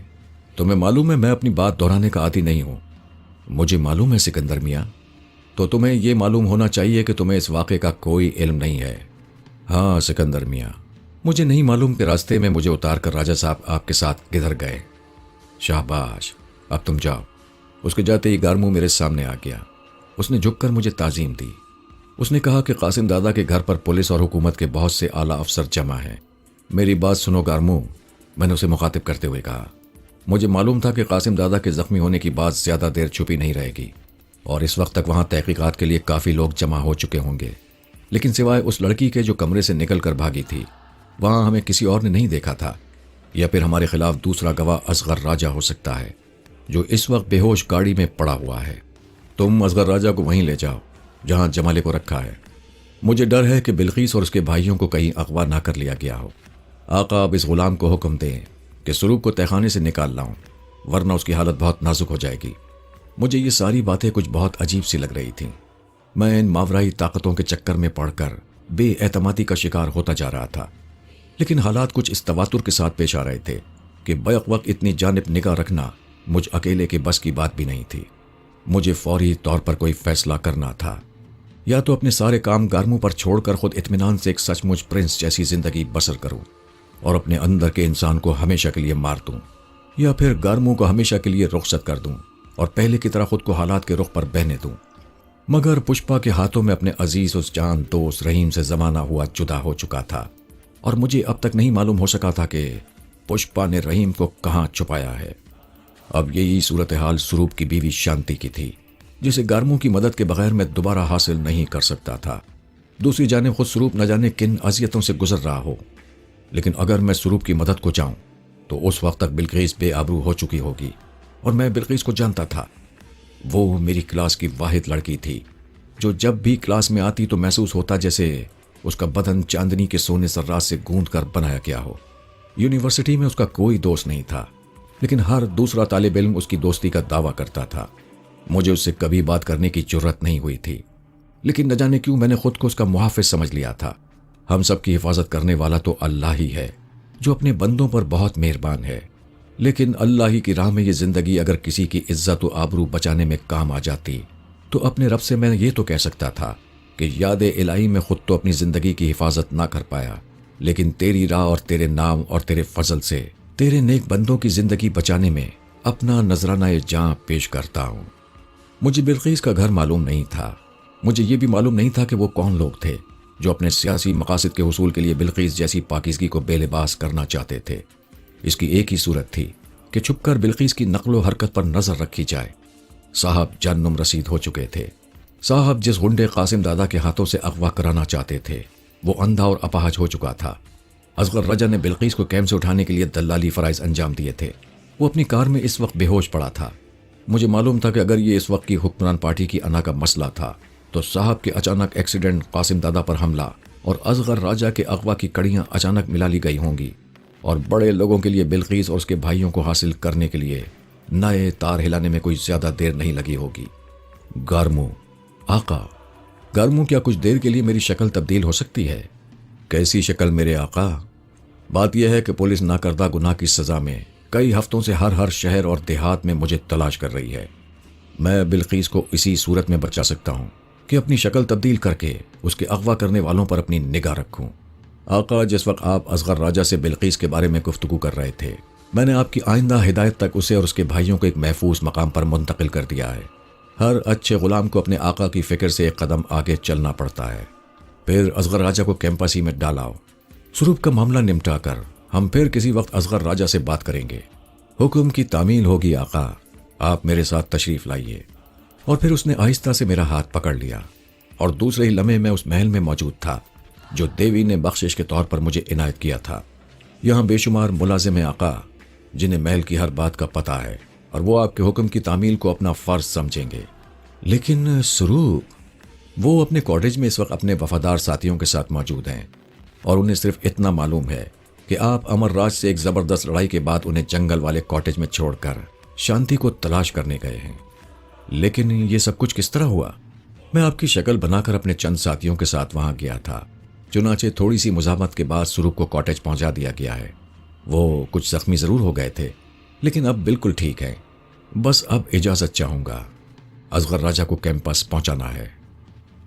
S1: تمہیں معلوم ہے میں اپنی بات دہرانے کا عادی نہیں ہوں۔ مجھے معلوم ہے سکندر میاں، تو تمہیں یہ معلوم ہونا چاہیے کہ تمہیں اس واقعے کا کوئی علم نہیں ہے۔ ہاں سکندر میاں، مجھے نہیں معلوم کہ راستے میں مجھے اتار کر راجہ صاحب آپ کے ساتھ کدھر گئے۔ شاباش، اب تم جاؤ۔ اس کے جاتے ہی گارمو میرے سامنے آ گیا۔ اس نے جھک کر مجھے تعظیم دی۔ اس نے کہا کہ قاسم دادا کے گھر پر پولیس اور حکومت کے بہت سے اعلیٰ افسر جمع ہیں۔ میری بات سنو گارمو، میں نے اسے مخاطب کرتے ہوئے کہا۔ مجھے معلوم تھا کہ قاسم دادا کے زخمی ہونے کی بات زیادہ دیر چھپی نہیں رہے گی اور اس وقت تک وہاں تحقیقات کے لیے کافی لوگ جمع ہو چکے ہوں گے، لیکن سوائے اس لڑکی کے جو کمرے سے نکل کر بھاگی تھی، وہاں ہمیں کسی اور نے نہیں دیکھا تھا۔ یا پھر ہمارے خلاف دوسرا گواہ اصغر راجہ ہو سکتا ہے جو اس وقت بے ہوش گاڑی میں پڑا ہوا ہے۔ تم اصغر راجہ کو وہیں لے جاؤ جہاں جمالے کو رکھا ہے۔ مجھے ڈر ہے کہ بلقیس اور اس کے بھائیوں کو کہیں اغوا نہ کر لیا گیا ہو۔ آقا، اب اس غلام کو حکم دیں کہ سروپ کو تہخانے سے نکال لاؤں، ورنہ اس کی حالت بہت نازک ہو جائے گی۔ مجھے یہ ساری باتیں کچھ بہت عجیب سی لگ رہی تھیں۔ میں ان ماورائی طاقتوں کے چکر میں پڑ کر بے اعتمادی کا شکار ہوتا جا رہا تھا، لیکن حالات کچھ اس تواتر کے ساتھ پیش آ رہے تھے کہ بیک وقت اتنی جانب نگاہ رکھنا مجھ اکیلے کے بس کی بات بھی نہیں تھی۔ مجھے فوری طور پر کوئی فیصلہ کرنا تھا، یا تو اپنے سارے کام گارمو پر چھوڑ کر خود اطمینان سے ایک سچ مچ پرنس جیسی زندگی بسر کروں اور اپنے اندر کے انسان کو ہمیشہ کے لیے مار دوں، یا پھر گارمو کو ہمیشہ کے لیے رخصت کر دوں اور پہلے کی طرح خود کو حالات کے رخ پر بہنے دوں۔ مگر پشپا کے ہاتھوں میں اپنے عزیز اس جان دوست رحیم سے زمانہ ہوا جدا ہو چکا تھا، اور مجھے اب تک نہیں معلوم ہو سکا تھا کہ پشپا نے رحیم کو کہاں چھپایا ہے۔ اب یہی صورتحال سروپ کی بیوی شانتی کی تھی، جسے گارمو کی مدد کے بغیر میں دوبارہ حاصل نہیں کر سکتا تھا۔ دوسری جانب خود سروپ نہ جانے کن اذیتوں سے گزر رہا ہو، لیکن اگر میں سروپ کی مدد کو جاؤں تو اس وقت تک بلقیس بے آبرو ہو چکی ہوگی، اور میں بلقیس کو جانتا تھا۔ وہ میری کلاس کی واحد لڑکی تھی جو جب بھی کلاس میں آتی تو محسوس ہوتا جیسے اس کا بدن چاندنی کے سونے ذرات سے گوندھ کر بنایا گیا ہو۔ یونیورسٹی میں اس کا کوئی دوست نہیں تھا، لیکن ہر دوسرا طالب علم اس کی دوستی کا دعویٰ کرتا تھا۔ مجھے اس سے کبھی بات کرنے کی جرت نہیں ہوئی تھی، لیکن نہ جانے کیوں میں نے خود کو اس کا محافظ سمجھ لیا تھا۔ ہم سب کی حفاظت کرنے والا تو اللہ ہی ہے جو اپنے بندوں پر بہت مہربان ہے، لیکن اللہ ہی کی راہ میں یہ زندگی اگر کسی کی عزت و آبرو بچانے میں کام آ جاتی تو اپنے رب سے میں یہ تو کہہ سکتا تھا کہ یاد الہی میں خود تو اپنی زندگی کی حفاظت نہ کر پایا، لیکن تیری راہ اور تیرے نام اور تیرے فضل سے تیرے نیک بندوں کی زندگی بچانے میں اپنا نذرانہ جاں پیش کرتا ہوں۔ مجھے بلقیس کا گھر معلوم نہیں تھا۔ مجھے یہ بھی معلوم نہیں تھا کہ وہ کون لوگ تھے جو اپنے سیاسی مقاصد کے حصول کے لیے بلقیس جیسی پاکیزگی کو بے لباس کرنا چاہتے تھے۔ اس کی ایک ہی صورت تھی کہ چھپ کر بلقیس کی نقل و حرکت پر نظر رکھی جائے۔ صاحب جہنم رسید ہو چکے تھے۔ صاحب جس غنڈے قاسم دادا کے ہاتھوں سے اغوا کرانا چاہتے تھے وہ اندھا اور اپاہج ہو چکا تھا۔ اصغر رجا نے بلقیس کو کیمپ سے اٹھانے کے لیے دلالی فرائض انجام دیے تھے۔ وہ اپنی کار میں اس وقت بے ہوش پڑا تھا۔ مجھے معلوم تھا کہ اگر یہ اس وقت کی حکمران پارٹی کی انا کا مسئلہ تھا تو صاحب کے اچانک ایکسیڈنٹ، قاسم دادا پر حملہ اور اصغر راجہ کے اغوا کی کڑیاں اچانک ملا لی گئی ہوں گی، اور بڑے لوگوں کے لیے بلقیس اور اس کے بھائیوں کو حاصل کرنے کے لیے نئے تار ہلانے میں کوئی زیادہ دیر نہیں لگی ہوگی۔ گارمو، آقا، گارمو، کیا کچھ دیر کے لیے میری شکل تبدیل ہو سکتی ہے؟ کیسی شکل میرے آقا؟ بات یہ ہے کہ پولیس ناکردہ گناہ کی سزا میں کئی ہفتوں سے ہر شہر اور دیہات میں مجھے تلاش کر رہی ہے۔ میں بلقیس کو اسی صورت میں بچا سکتا ہوں کہ اپنی شکل تبدیل کر کے اس کے اغوا کرنے والوں پر اپنی نگاہ رکھوں۔ آقا، جس وقت آپ اصغر راجہ سے بلقیس کے بارے میں گفتگو کر رہے تھے، میں نے آپ کی آئندہ ہدایت تک اسے اور اس کے بھائیوں کو ایک محفوظ مقام پر منتقل کر دیا ہے۔ ہر اچھے غلام کو اپنے آقا کی فکر سے ایک قدم آگے چلنا پڑتا ہے۔ پھر اصغر راجہ کو کیمپس ہی میں ڈالاؤ۔ سروپ کا معاملہ نمٹا کر ہم پھر کسی وقت اصغر راجہ سے بات کریں گے۔ حکم کی تعمیل ہوگی آقا، آپ میرے ساتھ تشریف لائیے۔ اور پھر اس نے آہستہ سے میرا ہاتھ پکڑ لیا، اور دوسرے ہی لمحے میں اس محل میں موجود تھا جو دیوی نے بخشش کے طور پر مجھے عنایت کیا تھا۔ یہاں بے شمار ملازم آقا جنہیں محل کی ہر بات کا پتہ ہے، اور وہ آپ کے حکم کی تعمیل کو اپنا فرض سمجھیں گے۔ لیکن سروپ، وہ اپنے کاٹیج میں اس وقت اپنے وفادار ساتھیوں کے ساتھ موجود ہیں، اور انہیں صرف اتنا معلوم ہے کہ آپ امر راج سے ایک زبردست لڑائی کے بعد انہیں جنگل والے کاٹیج میں چھوڑ کر شانتی کو تلاش کرنے گئے ہیں۔ لیکن یہ سب کچھ کس طرح ہوا؟ میں آپ کی شکل بنا کر اپنے چند ساتھیوں کے ساتھ وہاں گیا تھا۔ چنانچہ تھوڑی سی مزاحمت کے بعد سروپ کو کاٹیج پہنچا دیا گیا ہے۔ وہ کچھ زخمی ضرور ہو گئے تھے، لیکن اب بالکل ٹھیک ہے۔ بس اب اجازت چاہوں گا، اصغر راجہ کو کیمپس پہنچانا ہے۔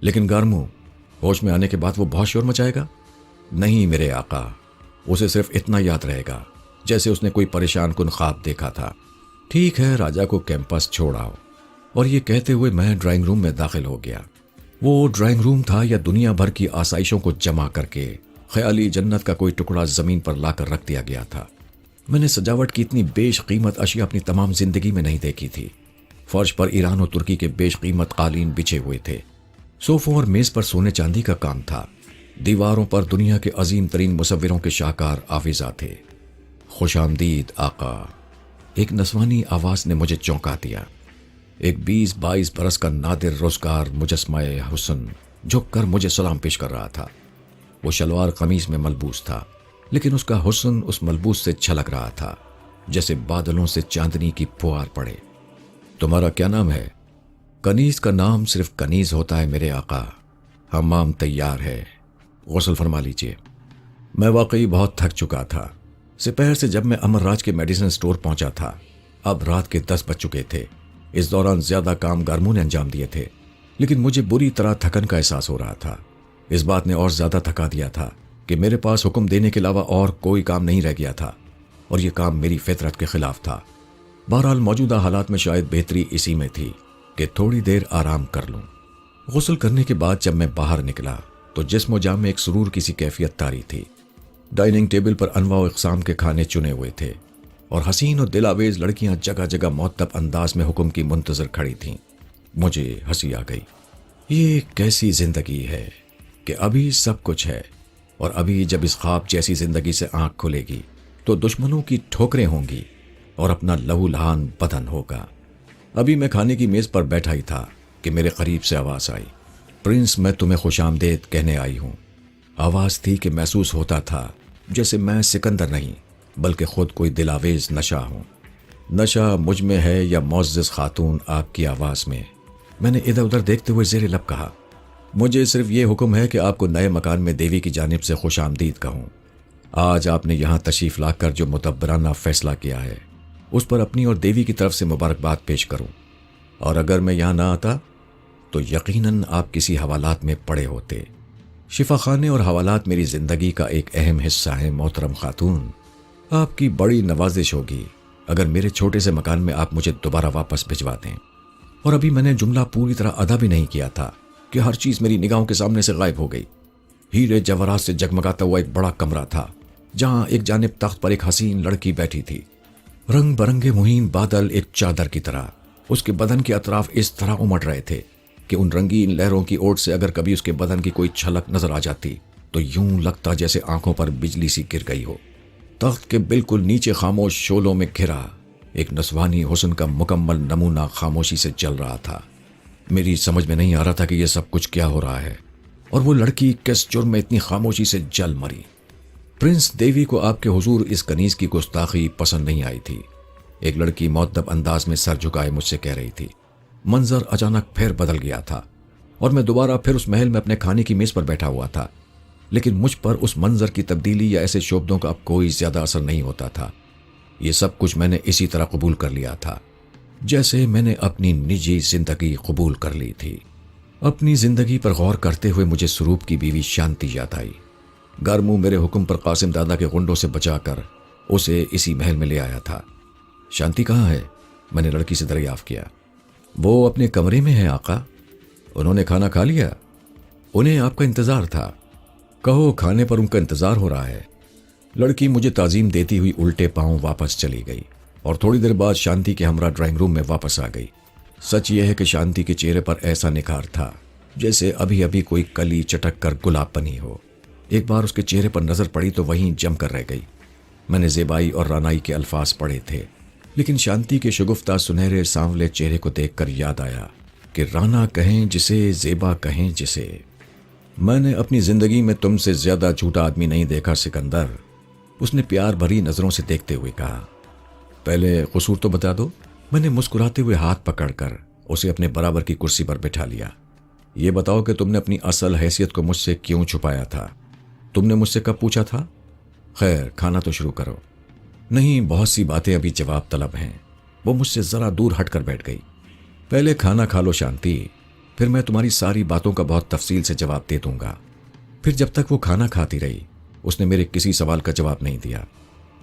S1: لیکن گارمو، ہوش میں آنے کے بعد وہ بہت شور مچائے گا؟ نہیں میرے آقا، اسے صرف اتنا یاد رہے گا جیسے اس نے کوئی پریشان کن خواب دیکھا تھا۔ ٹھیک ہے، راجہ کو کیمپس چھوڑ آؤ۔ اور یہ کہتے ہوئے میں ڈرائنگ روم میں داخل ہو گیا۔ وہ ڈرائنگ روم تھا یا دنیا بھر کی آسائشوں کو جمع کر کے خیالی جنت کا کوئی ٹکڑا زمین پر لا کر رکھ دیا گیا تھا۔ میں نے سجاوٹ کی اتنی بیش قیمت اشیاء اپنی تمام زندگی میں نہیں دیکھی تھی۔ فرش پر ایران و ترکی کے بیش قیمت قالین بچھے ہوئے تھے۔ صوفوں اور میز پر سونے چاندی کا کام تھا۔ دیواروں پر دنیا کے عظیم ترین مصوروں کے شاہکار آویزاں تھے۔ خوش آمدید آقا، ایک نسوانی آواز نے مجھے چونکا دیا۔ ایک 20-22 برس کا نادر روزگار مجسمہ حسن جھک کر مجھے سلام پیش کر رہا تھا۔ وہ شلوار قمیص میں ملبوس تھا، لیکن اس کا حسن اس ملبوس سے چھلک رہا تھا جیسے بادلوں سے چاندنی کی پھوار پڑے۔ تمہارا کیا نام ہے؟ کنیز کا نام صرف کنیز ہوتا ہے میرے آقا۔ حمام تیار ہے، غسل فرما لیجیے۔ میں واقعی بہت تھک چکا تھا۔ سپہر سے جب میں امر راج کے میڈیسن سٹور پہنچا تھا، اب رات کے 10 بج چکے تھے۔ اس دوران زیادہ کام گارمو نے انجام دیے تھے، لیکن مجھے بری طرح تھکن کا احساس ہو رہا تھا۔ اس بات نے اور زیادہ تھکا دیا تھا کہ میرے پاس حکم دینے کے علاوہ اور کوئی کام نہیں رہ گیا تھا، اور یہ کام میری فطرت کے خلاف تھا۔ بہرحال موجودہ حالات میں شاید بہتری اسی میں تھی کہ تھوڑی دیر آرام کر لوں۔ غسل کرنے کے بعد جب میں باہر نکلا تو جسم و جان میں ایک سرور کی سی کیفیت طاری تھی۔ ڈائننگ ٹیبل پر انواع و اقسام کے کھانے چنے ہوئے تھے، اور حسین اور دلاویز لڑکیاں جگہ جگہ معطب انداز میں حکم کی منتظر کھڑی تھیں۔ مجھے ہنسی آ گئی۔ یہ کیسی زندگی ہے کہ ابھی سب کچھ ہے، اور ابھی جب اس خواب جیسی زندگی سے آنکھ کھلے گی تو دشمنوں کی ٹھوکریں ہوں گی اور اپنا لہو لہان بدن ہوگا۔ ابھی میں کھانے کی میز پر بیٹھا ہی تھا کہ میرے قریب سے آواز آئی، پرنس میں تمہیں خوش آمدید کہنے آئی ہوں۔ آواز تھی کہ محسوس ہوتا تھا جیسے میں سکندر نہیں بلکہ خود کوئی دلاویز نشہ ہوں۔ نشہ مجھ میں ہے یا معزز خاتون آپ کی آواز میں؟ میں نے ادھر ادھر دیکھتے ہوئے زیر لب کہا، مجھے صرف یہ حکم ہے کہ آپ کو نئے مکان میں دیوی کی جانب سے خوش آمدید کہوں۔ آج آپ نے یہاں تشریف لا کر جو مدبرانہ فیصلہ کیا ہے اس پر اپنی اور دیوی کی طرف سے مبارکباد پیش کروں، اور اگر میں یہاں نہ آتا تو یقیناً آپ کسی حوالات میں پڑے ہوتے۔ شفا خانے اور حوالات میری زندگی کا ایک اہم حصہ ہیں محترم خاتون۔ آپ کی بڑی نوازش ہوگی اگر میرے چھوٹے سے مکان میں آپ مجھے دوبارہ واپس بھجوا دیں۔ اور ابھی میں نے جملہ پوری طرح ادا بھی نہیں کیا تھا کہ ہر چیز میری نگاہوں کے سامنے سے غائب ہو گئی۔ ہیرے جواہرات سے جگمگاتا ہوا ایک بڑا کمرہ تھا جہاں ایک جانب تخت پر ایک حسین لڑکی بیٹھی تھی، رنگ برنگے مہین بادل ایک چادر کی طرح اس کے بدن کے اطراف اس طرح امٹ رہے تھے کہ ان رنگین لہروں کی اوٹ سے اگر کبھی اس کے بدن کی کوئی چھلک نظر آ جاتی تو یوں لگتا جیسے آنکھوں پر بجلی سی گر گئی ہو۔ تخت کے بالکل نیچے خاموش شعلوں میں گھرا ایک نسوانی حسن کا مکمل نمونہ خاموشی سے جل رہا تھا۔ میری سمجھ میں نہیں آ رہا تھا کہ یہ سب کچھ کیا ہو رہا ہے، اور وہ لڑکی کس جرم میں اتنی خاموشی سے جل مری۔ پرنس دیوی کو آپ کے حضور اس کنیز کی گستاخی پسند نہیں آئی تھی۔ ایک لڑکی مؤدب انداز میں سر جھکائے مجھ سے کہہ رہی تھی۔ منظر اچانک پھر بدل گیا تھا، اور میں دوبارہ پھر اس محل میں اپنے کھانے کی میز پر بیٹھا ہوا تھا، لیکن مجھ پر اس منظر کی تبدیلی یا ایسے شعبدوں کا اب کوئی زیادہ اثر نہیں ہوتا تھا۔ یہ سب کچھ میں نے اسی طرح قبول کر لیا تھا جیسے میں نے اپنی نجی زندگی قبول کر لی تھی۔ اپنی زندگی پر غور کرتے ہوئے مجھے سروپ کی بیوی شانتی یاد آئی۔ گارمو میرے حکم پر قاسم دادا کے غنڈوں سے بچا کر اسے اسی محل میں لے آیا تھا۔ شانتی کہاں ہے؟ میں نے لڑکی سے دریافت کیا۔ وہ اپنے کمرے میں ہے آقا۔ انہوں نے کھانا کھا لیا؟ انہیں آپ کا انتظار تھا۔ کہو کھانے پر ان کا انتظار ہو رہا ہے۔ لڑکی مجھے تعظیم دیتی ہوئی الٹے پاؤں واپس چلی گئی اور تھوڑی دیر بعد شانتی کے ہمراہ ڈرائنگ روم میں واپس آ گئی۔ سچ یہ ہے کہ شانتی کے چہرے پر ایسا نکھار تھا جیسے ابھی ابھی کوئی کلی چٹک کر گلاب بنی ہو۔ ایک بار اس کے چہرے پر نظر پڑی تو وہیں جم کر رہ گئی۔ میں نے زیبائی اور رانائی کے الفاظ پڑھے تھے، لیکن شانتی کے شگفتہ سنہرے سانولے چہرے کو دیکھ کر یاد آیا کہ رانا کہیں جسے، زیبا کہیں جسے۔ میں نے اپنی زندگی میں تم سے زیادہ جھوٹا آدمی نہیں دیکھا سکندر، اس نے پیار بھری نظروں سے دیکھتے ہوئے کہا۔ پہلے قصور تو بتا دو۔ میں نے مسکراتے ہوئے ہاتھ پکڑ کر اسے اپنے برابر کی کرسی پر بٹھا لیا۔ یہ بتاؤ کہ تم نے اپنی اصل حیثیت کو مجھ سے کیوں چھپایا تھا؟ تم نے مجھ سے کب پوچھا تھا؟ خیر کھانا تو شروع کرو۔ نہیں، بہت سی باتیں ابھی جواب طلب ہیں۔ وہ مجھ سے ذرا دور ہٹ کر بیٹھ گئی۔ پہلے کھانا کھا لو شانتی، پھر میں تمہاری ساری باتوں کا بہت تفصیل سے جواب دے دوں گا۔ پھر جب تک وہ کھانا کھاتی رہی اس نے میرے کسی سوال کا جواب نہیں دیا۔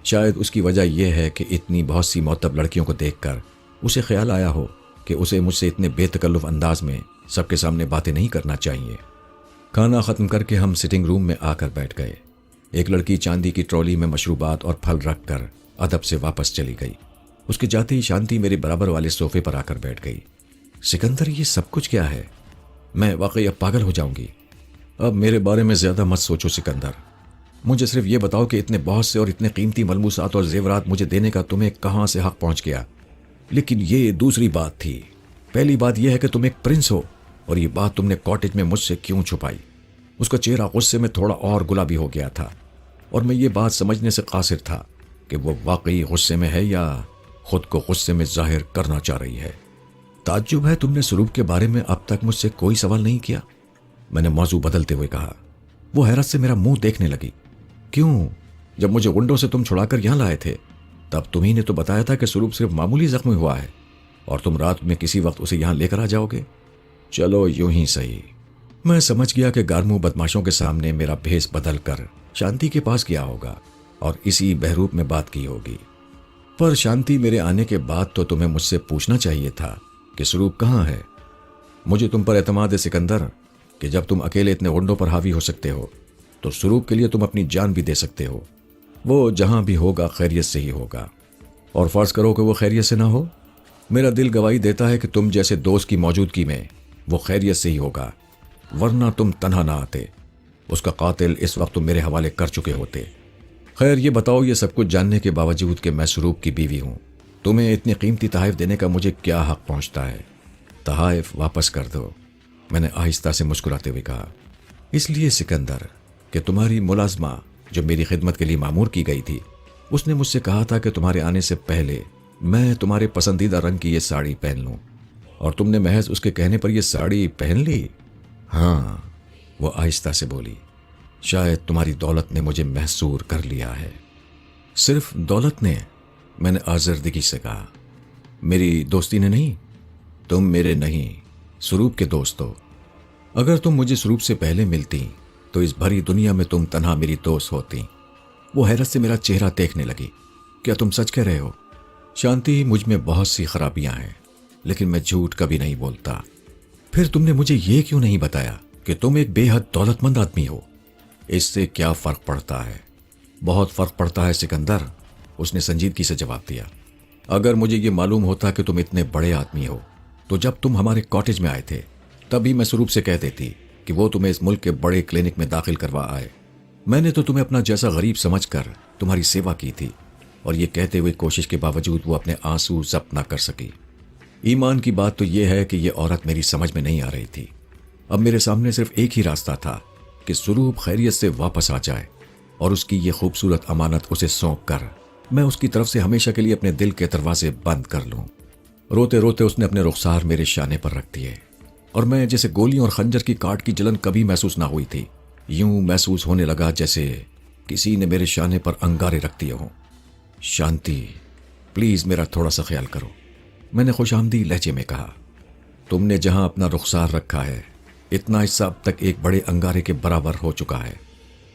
S1: شاید اس کی وجہ یہ ہے کہ اتنی بہت سی معتب لڑکیوں کو دیکھ کر اسے خیال آیا ہو کہ اسے مجھ سے اتنے بے تکلف انداز میں سب کے سامنے باتیں نہیں کرنا چاہیے۔ کھانا ختم کر کے ہم سٹنگ روم میں آ کر بیٹھ گئے۔ ایک لڑکی چاندی کی ٹرالی میں مشروبات اور پھل رکھ کر ادب سے واپس چلی گئی۔ اس کے جاتے ہی شانتی میرے برابر والے صوفے پر آ کر بیٹھ گئی۔ سکندر یہ سب کچھ کیا ہے؟ میں واقعی اب پاگل ہو جاؤں گی۔ اب میرے بارے میں زیادہ مت سوچو سکندر، مجھے صرف یہ بتاؤ کہ اتنے بہت سے اور اتنے قیمتی ملبوسات اور زیورات مجھے دینے کا تمہیں کہاں سے حق پہنچ گیا؟ لیکن یہ دوسری بات تھی۔ پہلی بات یہ ہے کہ تم ایک پرنس ہو، اور یہ بات تم نے کاٹیج میں مجھ سے کیوں چھپائی؟ اس کا چہرہ غصے میں تھوڑا اور گلابی ہو گیا تھا، اور میں یہ بات سمجھنے سے قاصر تھا کہ وہ واقعی غصے میں ہے یا خود کو غصے میں ظاہر کرنا چاہ رہی ہے۔ تعجب ہے تم نے سروپ کے بارے میں اب تک مجھ سے کوئی سوال نہیں کیا۔ میں نے موضوع بدلتے ہوئے کہا۔ وہ حیرت سے میرا منہ دیکھنے لگی۔ کیوں؟ جب مجھے غنڈوں سے تم چھڑا کر یہاں لائے تھے تب تمہیں نے تو بتایا تھا کہ سروپ صرف معمولی زخمی ہوا ہے اور تم رات میں کسی وقت اسے یہاں لے کر آ جاؤ گے۔ چلو یوں ہی صحیح۔ میں سمجھ گیا کہ گارمو بدماشوں کے سامنے میرا بھیس بدل کر شانتی کے پاس گیا ہوگا اور اسی بہروپ میں بات کی ہوگی۔ پر شانتی میرے آنے کے بعد تو تمہیں مجھ سے پوچھنا چاہیے تھا کہ سروپ کہاں ہے۔ مجھے تم پر اعتماد ہے سکندر کہ جب تم اکیلے اتنے غنڈوں پر حاوی ہو سکتے ہو تو سروپ کے لیے تم اپنی جان بھی دے سکتے ہو۔ وہ جہاں بھی ہوگا خیریت سے ہی ہوگا، اور فرض کرو کہ وہ خیریت سے نہ ہو، میرا دل گواہی دیتا ہے کہ تم جیسے دوست کی موجودگی میں وہ خیریت سے ہی ہوگا، ورنہ تم تنہا نہ آتے۔ اس کا قاتل اس وقت تم میرے حوالے کر چکے ہوتے۔ خیر یہ بتاؤ، یہ سب کچھ جاننے کے باوجود کہ میں سروپ کی بیوی ہوں، تمہیں اتنی قیمتی تحائف دینے کا مجھے کیا حق پہنچتا ہے؟ تحائف واپس کر دو، میں نے آہستہ سے مسکراتے ہوئے کہا۔ اس لیے سکندر کہ تمہاری ملازمہ جو میری خدمت کے لیے مامور کی گئی تھی، اس نے مجھ سے کہا تھا کہ تمہارے آنے سے پہلے میں تمہارے پسندیدہ رنگ کی یہ ساڑی پہن لوں، اور تم نے محض اس کے کہنے پر یہ ساڑی پہن لی؟ ہاں، وہ آہستہ سے بولی۔ شاید تمہاری دولت نے مجھے محصور کر لیا ہے۔ صرف دولت نے؟ میں نے آزردگی سے کہا۔ میری دوستی نے نہیں؟ تم میرے نہیں، سروپ کے دوست ہو۔ اگر تم مجھے سروپ سے پہلے ملتی تو اس بھری دنیا میں تم تنہا میری دوست ہوتی۔ وہ حیرت سے میرا چہرہ دیکھنے لگی۔ کیا تم سچ کہہ رہے ہو؟ شانتی، مجھ میں بہت سی خرابیاں ہیں لیکن میں جھوٹ کبھی نہیں بولتا۔ پھر تم نے مجھے یہ کیوں نہیں بتایا کہ تم ایک بے حد دولت مند آدمی ہو؟ اس سے کیا فرق پڑتا ہے؟ بہت فرق پڑتا ہے سکندر، اس نے سنجیدگی سے جواب دیا۔ اگر مجھے یہ معلوم ہوتا کہ تم اتنے بڑے آدمی ہو تو جب تم ہمارے کاٹیج میں آئے تھے تبھی میں سروپ سے کہہ دیتی کہ وہ تمہیں اس ملک کے بڑے کلینک میں داخل کروا آئے۔ میں نے تو تمہیں اپنا جیسا غریب سمجھ کر تمہاری سیوا کی تھی، اور یہ کہتے ہوئے کوشش کے باوجود وہ اپنے آنسو ضبط نہ کر سکی۔ ایمان کی بات تو یہ ہے کہ یہ عورت میری سمجھ میں نہیں آ رہی تھی۔ اب میرے سامنے صرف ایک ہی راستہ تھا کہ سروپ خیریت سے واپس آ جائے اور اس کی یہ خوبصورت امانت اسے سونپ کر میں اس کی طرف سے ہمیشہ کے لیے اپنے دل کے دروازے بند کر لوں۔ روتے روتے اس نے اپنے رخسار میرے شانے پر رکھ دیے، اور میں جیسے گولیوں اور خنجر کی کاٹ کی جلن کبھی محسوس نہ ہوئی تھی، یوں محسوس ہونے لگا جیسے کسی نے میرے شانے پر انگارے رکھ دیے ہوں۔ شانتی، پلیز میرا تھوڑا سا خیال کرو، میں نے خوش آمدی لہجے میں کہا۔ تم نے جہاں اپنا رخسار رکھا ہے اتنا حصہ اب تک ایک بڑے انگارے کے برابر ہو چکا ہے۔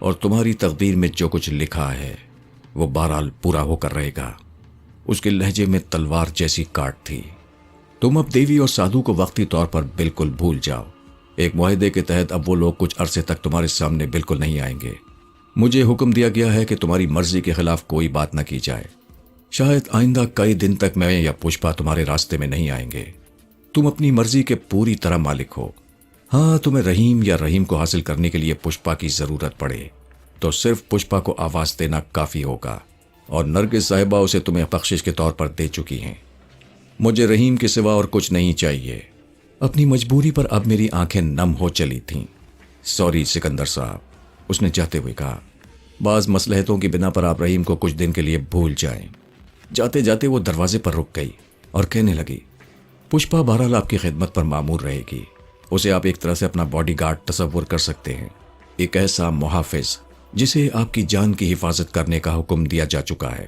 S1: اور تمہاری تقدیر میں جو کچھ لکھا ہے وہ بہرحال پورا ہو کر رہے گا۔ اس کے لہجے میں تلوار جیسی کاٹ تھی۔ تم اب دیوی اور سادھو کو وقتی طور پر بالکل بھول جاؤ۔ ایک معاہدے کے تحت اب وہ لوگ کچھ عرصے تک تمہارے سامنے بالکل نہیں آئیں گے۔ مجھے حکم دیا گیا ہے کہ تمہاری مرضی کے خلاف کوئی بات نہ کی جائے۔ شاید آئندہ کئی دن تک میں یا پشپا تمہارے راستے میں نہیں آئیں گے۔ تم اپنی مرضی کے پوری طرح مالک ہو۔ ہاں، تمہیں رحیم یا رحیم کو حاصل کرنے کے لیے پشپا کی ضرورت پڑے تو صرف پشپا کو آواز دینا کافی ہوگا، اور نرگس صاحبہ اسے تمہیں بخشش کے طور پر دے چکی ہیں۔ مجھے رحیم کے سوا اور کچھ نہیں چاہیے۔ اپنی مجبوری پر اب میری آنکھیں نم ہو چلی تھیں۔ سوری سکندر صاحب، اس نے جاتے ہوئے کہا۔ بعض مصلحتوں کی بنا پر آپ رحیم کو کچھ دن کے لیے بھول جائیں۔ جاتے جاتے وہ دروازے پر رک گئی اور کہنے لگی، پشپا بہرحال آپ کی خدمت پر مامور رہے گی۔ اسے آپ ایک طرح سے اپنا باڈی گارڈ تصور کر سکتے ہیں، ایک ایسا محافظ جسے آپ کی جان کی حفاظت کرنے کا حکم دیا جا چکا ہے۔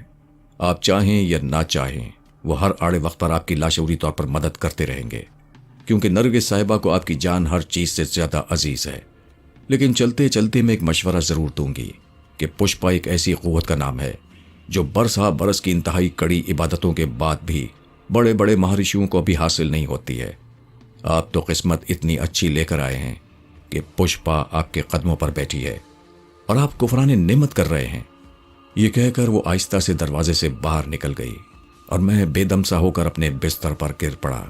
S1: آپ چاہیں یا نہ چاہیں وہ ہر آڑے وقت پر آپ کی لاشعوری طور پر مدد کرتے رہیں گے، کیونکہ نرگس صاحبہ کو آپ کی جان ہر چیز سے زیادہ عزیز ہے۔ لیکن چلتے چلتے میں ایک مشورہ ضرور دوں گی کہ پشپا ایک ایسی قوت کا نام ہے جو برس ہا برس کی انتہائی کڑی عبادتوں کے بعد بھی بڑے بڑے مہارشیوں کو بھی حاصل نہیں ہوتی ہے۔ آپ تو قسمت اتنی اچھی لے کر آئے ہیں کہ پشپا آپ کے قدموں پر بیٹھی ہے اور آپ کفران نعمت کر رہے ہیں۔ یہ کہہ کر وہ آہستہ سے دروازے سے باہر نکل گئی اور میں بے دم سا ہو کر اپنے بستر پر گر پڑا۔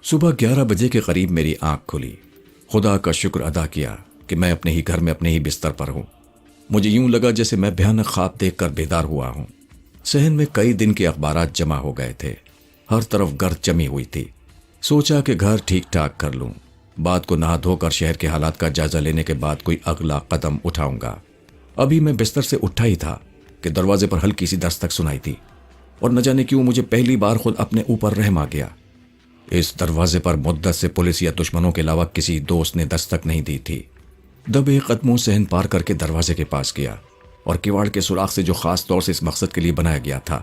S1: صبح 11 بجے کے قریب میری آنکھ کھلی۔ خدا کا شکر ادا کیا کہ میں اپنے ہی گھر میں اپنے ہی بستر پر ہوں۔ مجھے یوں لگا جیسے میں بھیانک خواب دیکھ کر بیدار ہوا ہوں۔ صحن میں کئی دن کے اخبارات جمع ہو گئے تھے، ہر طرف گرد جمی ہوئی تھی۔ سوچا کہ گھر ٹھیک ٹھاک کر لوں، بعد کو نہا دھو کر شہر کے حالات کا جائزہ لینے کے بعد کوئی اگلا قدم اٹھاؤں گا۔ ابھی میں بستر سے اٹھا ہی تھا کہ دروازے پر ہلکی سی دستک سنائی تھی، اور نہ جانے کیوں مجھے پہلی بار خود اپنے اوپر رحم آ گیا۔ اس دروازے پر مدت سے پولیس یا دشمنوں کے علاوہ کسی دوست نے دستک نہیں دی تھی۔ دبے قدموں صحن پار کر کے دروازے کے پاس گیا اور کیواڑ کے سوراخ سے جو خاص طور سے اس مقصد کے لیے بنایا گیا تھا،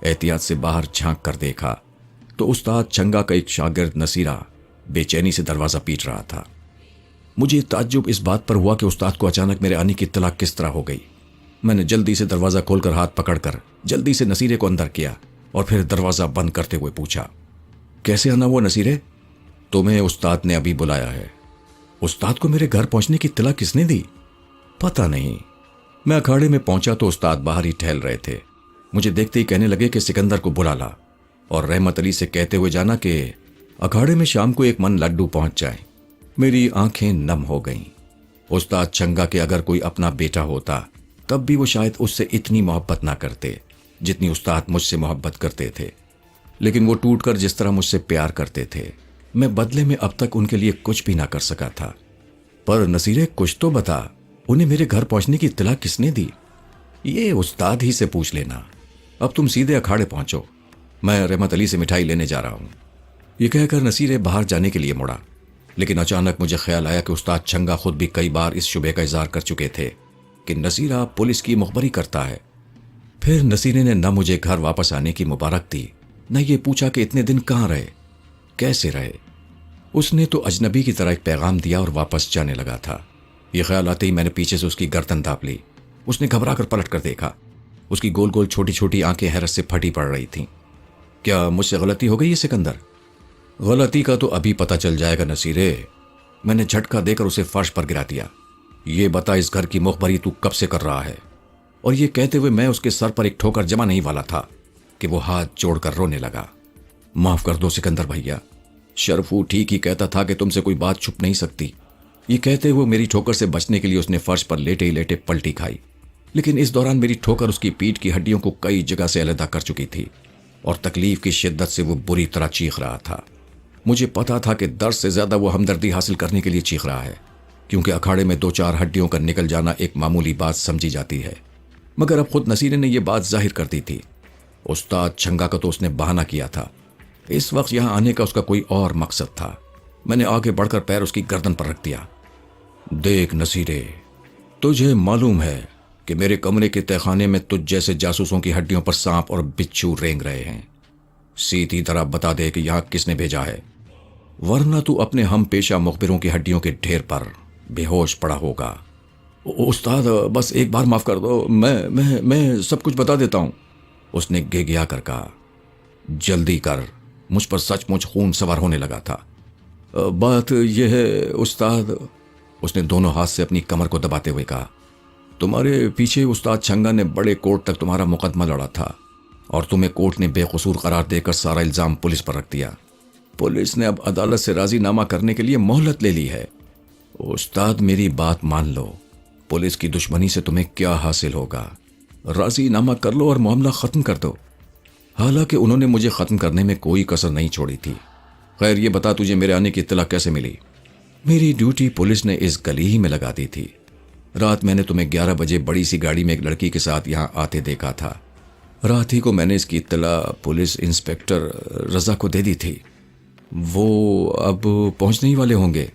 S1: احتیاط سے باہر جھانک کر دیکھا تو استاد چھنگا کا ایک شاگرد نصیرہ بے چینی سے دروازہ پیٹ رہا تھا۔ مجھے تعجب اس بات پر ہوا کہ استاد کو اچانک میرے آنے کی اطلاع کس طرح ہو گئی۔ میں نے جلدی سے دروازہ کھول کر ہاتھ پکڑ کر جلدی سے نصیرے کو اندر کیا اور پھر دروازہ بند کرتے ہوئے پوچھا، کیسے آنا ہوا نصیرے؟ تمہیں استاد نے ابھی بلایا ہے۔ استاد کو میرے گھر پہنچنے کی اطلاع کس نے دی؟ پتہ نہیں۔ میں اکھاڑے میں پہنچا تو استاد باہر ہی ٹہل رہے تھے۔ مجھے دیکھتے ہی کہنے لگے کہ سکندر کو بلا لا اور رحمت علی سے کہتے ہوئے جانا کہ اکھاڑے میں شام کو 1 من لڈو پہنچ جائیں۔ میری آنکھیں نم ہو گئیں۔ استاد چھنگا کے اگر کوئی اپنا بیٹا ہوتا تب بھی وہ شاید اس سے اتنی محبت نہ کرتے جتنی استاد مجھ سے محبت کرتے تھے، لیکن وہ ٹوٹ کر جس طرح مجھ سے پیار کرتے تھے، میں بدلے میں اب تک ان کے لیے کچھ بھی نہ کر سکا تھا۔ پر نصیرے کچھ تو بتا، انہیں میرے گھر پہنچنے کی اطلاع کس نے دی؟ یہ استاد ہی سے پوچھ لینا۔ اب تم سیدھے اکھاڑے پہنچو، میں رحمت علی سے مٹھائی لینے جا رہا ہوں۔ یہ کہہ کر نصیرے باہر جانے کے لیے مڑا، لیکن اچانک مجھے خیال آیا کہ استاد چھنگا خود بھی کئی بار اس شبے کا اظہار کر چکے تھے کہ نصیرہ پولیس کی مخبری کرتا ہے۔ پھر نصیرے نے نہ مجھے گھر واپس آنے کی مبارک دی، نہ یہ پوچھا کہ اتنے دن کہاں رہے، کیسے رہے۔ اس نے تو اجنبی کی طرح ایک پیغام دیا اور واپس جانے لگا تھا۔ یہ خیال آتے ہی میں نے پیچھے سے اس کی گردن دھاپ لی۔ اس نے گھبرا کر پلٹ کر دیکھا۔ اس کی گول گول چھوٹی چھوٹی آنکھیں حیرت سے پھٹی پڑ رہی تھیں۔ کیا مجھ سے غلطی ہو گئی ہے سکندر؟ غلطی کا تو ابھی پتہ چل جائے گا نصیرے۔ میں نے جھٹکا دے کر اسے فرش پر گرا دیا۔ یہ بتا اس گھر کی مخبری تو کب سے کر رہا ہے؟ اور یہ کہتے ہوئے میں اس کے سر پر ایک ٹھوکر جمع نہیں والا تھا کہ وہ ہاتھ جوڑ کر رونے لگا۔ معاف کر دو سکندر بھیا، شرفو ٹھیک ہی کہتا تھا کہ تم سے کوئی بات چھپ نہیں سکتی۔ یہ کہتے ہوئے میری ٹھوکر سے بچنے کے لیے اس نے فرش پر لیٹے ہی لیٹے پلٹی کھائی، لیکن اس دوران میری ٹھوکر اس کی پیٹھ کی ہڈیوں کو کئی جگہ سے علیحدہ کر چکی تھی اور تکلیف کی شدت سے وہ بری طرح چیخ رہا تھا۔ مجھے پتا تھا کہ درد سے زیادہ وہ ہمدردی حاصل کرنے کے لیے چیخ رہا ہے، کیونکہ اکھاڑے میں 2-4 ہڈیوں کا نکل جانا ایک معمولی بات سمجھی جاتی ہے، مگر اب خود نصیرے نے یہ بات ظاہر کر دی تھی۔ استاد چھنگا کا تو اس نے بہانہ کیا تھا، اس وقت یہاں آنے کا اس کا کوئی اور مقصد تھا۔ میں نے آگے بڑھ کر پیر اس کی گردن پر رکھ دیا۔ دیکھ نصیرے، تجھے معلوم ہے کہ میرے کمرے کے تہخانے میں تجھ جیسے جاسوسوں کی ہڈیوں پر سانپ اور بچھو رینگ رہے ہیں۔ سیدھی طرح بتا دے کہ یہاں کس نے بھیجا ہے، ورنہ تو اپنے ہم پیشہ مخبروں کی ہڈیوں کے ڈھیر پر بے ہوش پڑا ہوگا۔ استاد بس ایک بار معاف کر دو، میں سب کچھ بتا دیتا ہوں، اس نے گیا کر کہا۔ جلدی کر، مجھ پر سچ مچ خون سوار ہونے لگا تھا۔ بات یہ ہے استاد، اس نے دونوں ہاتھ سے اپنی کمر کو دباتے ہوئے کہا، تمہارے پیچھے استاد چھنگا نے بڑے کورٹ تک تمہارا مقدمہ لڑا تھا اور تمہیں کورٹ نے بے قصور قرار دے کر سارا الزام پولیس پر رکھ دیا۔ پولیس نے اب عدالت سے راضی نامہ کرنے کے لیے مہلت لے لی ہے۔ استاد میری بات مان لو، پولیس کی دشمنی سے تمہیں کیا حاصل ہوگا؟ راضی نامہ کر لو اور معاملہ ختم کر دو۔ حالانکہ انہوں نے مجھے ختم کرنے میں کوئی کسر نہیں چھوڑی تھی۔ خیر یہ بتا تجھے میرے آنے کی اطلاع کیسے ملی؟ میری ڈیوٹی پولیس نے اس گلی ہی میں لگا دی تھی۔ رات میں نے تمہیں 11 بجے بڑی سی گاڑی میں ایک لڑکی کے ساتھ یہاں آتے دیکھا تھا۔ رات ہی کو میں نے اس کی اطلاع پولیس انسپکٹر رضا کو دے دی تھی۔ وہ اب پہنچنے ہی والے ہوں گے،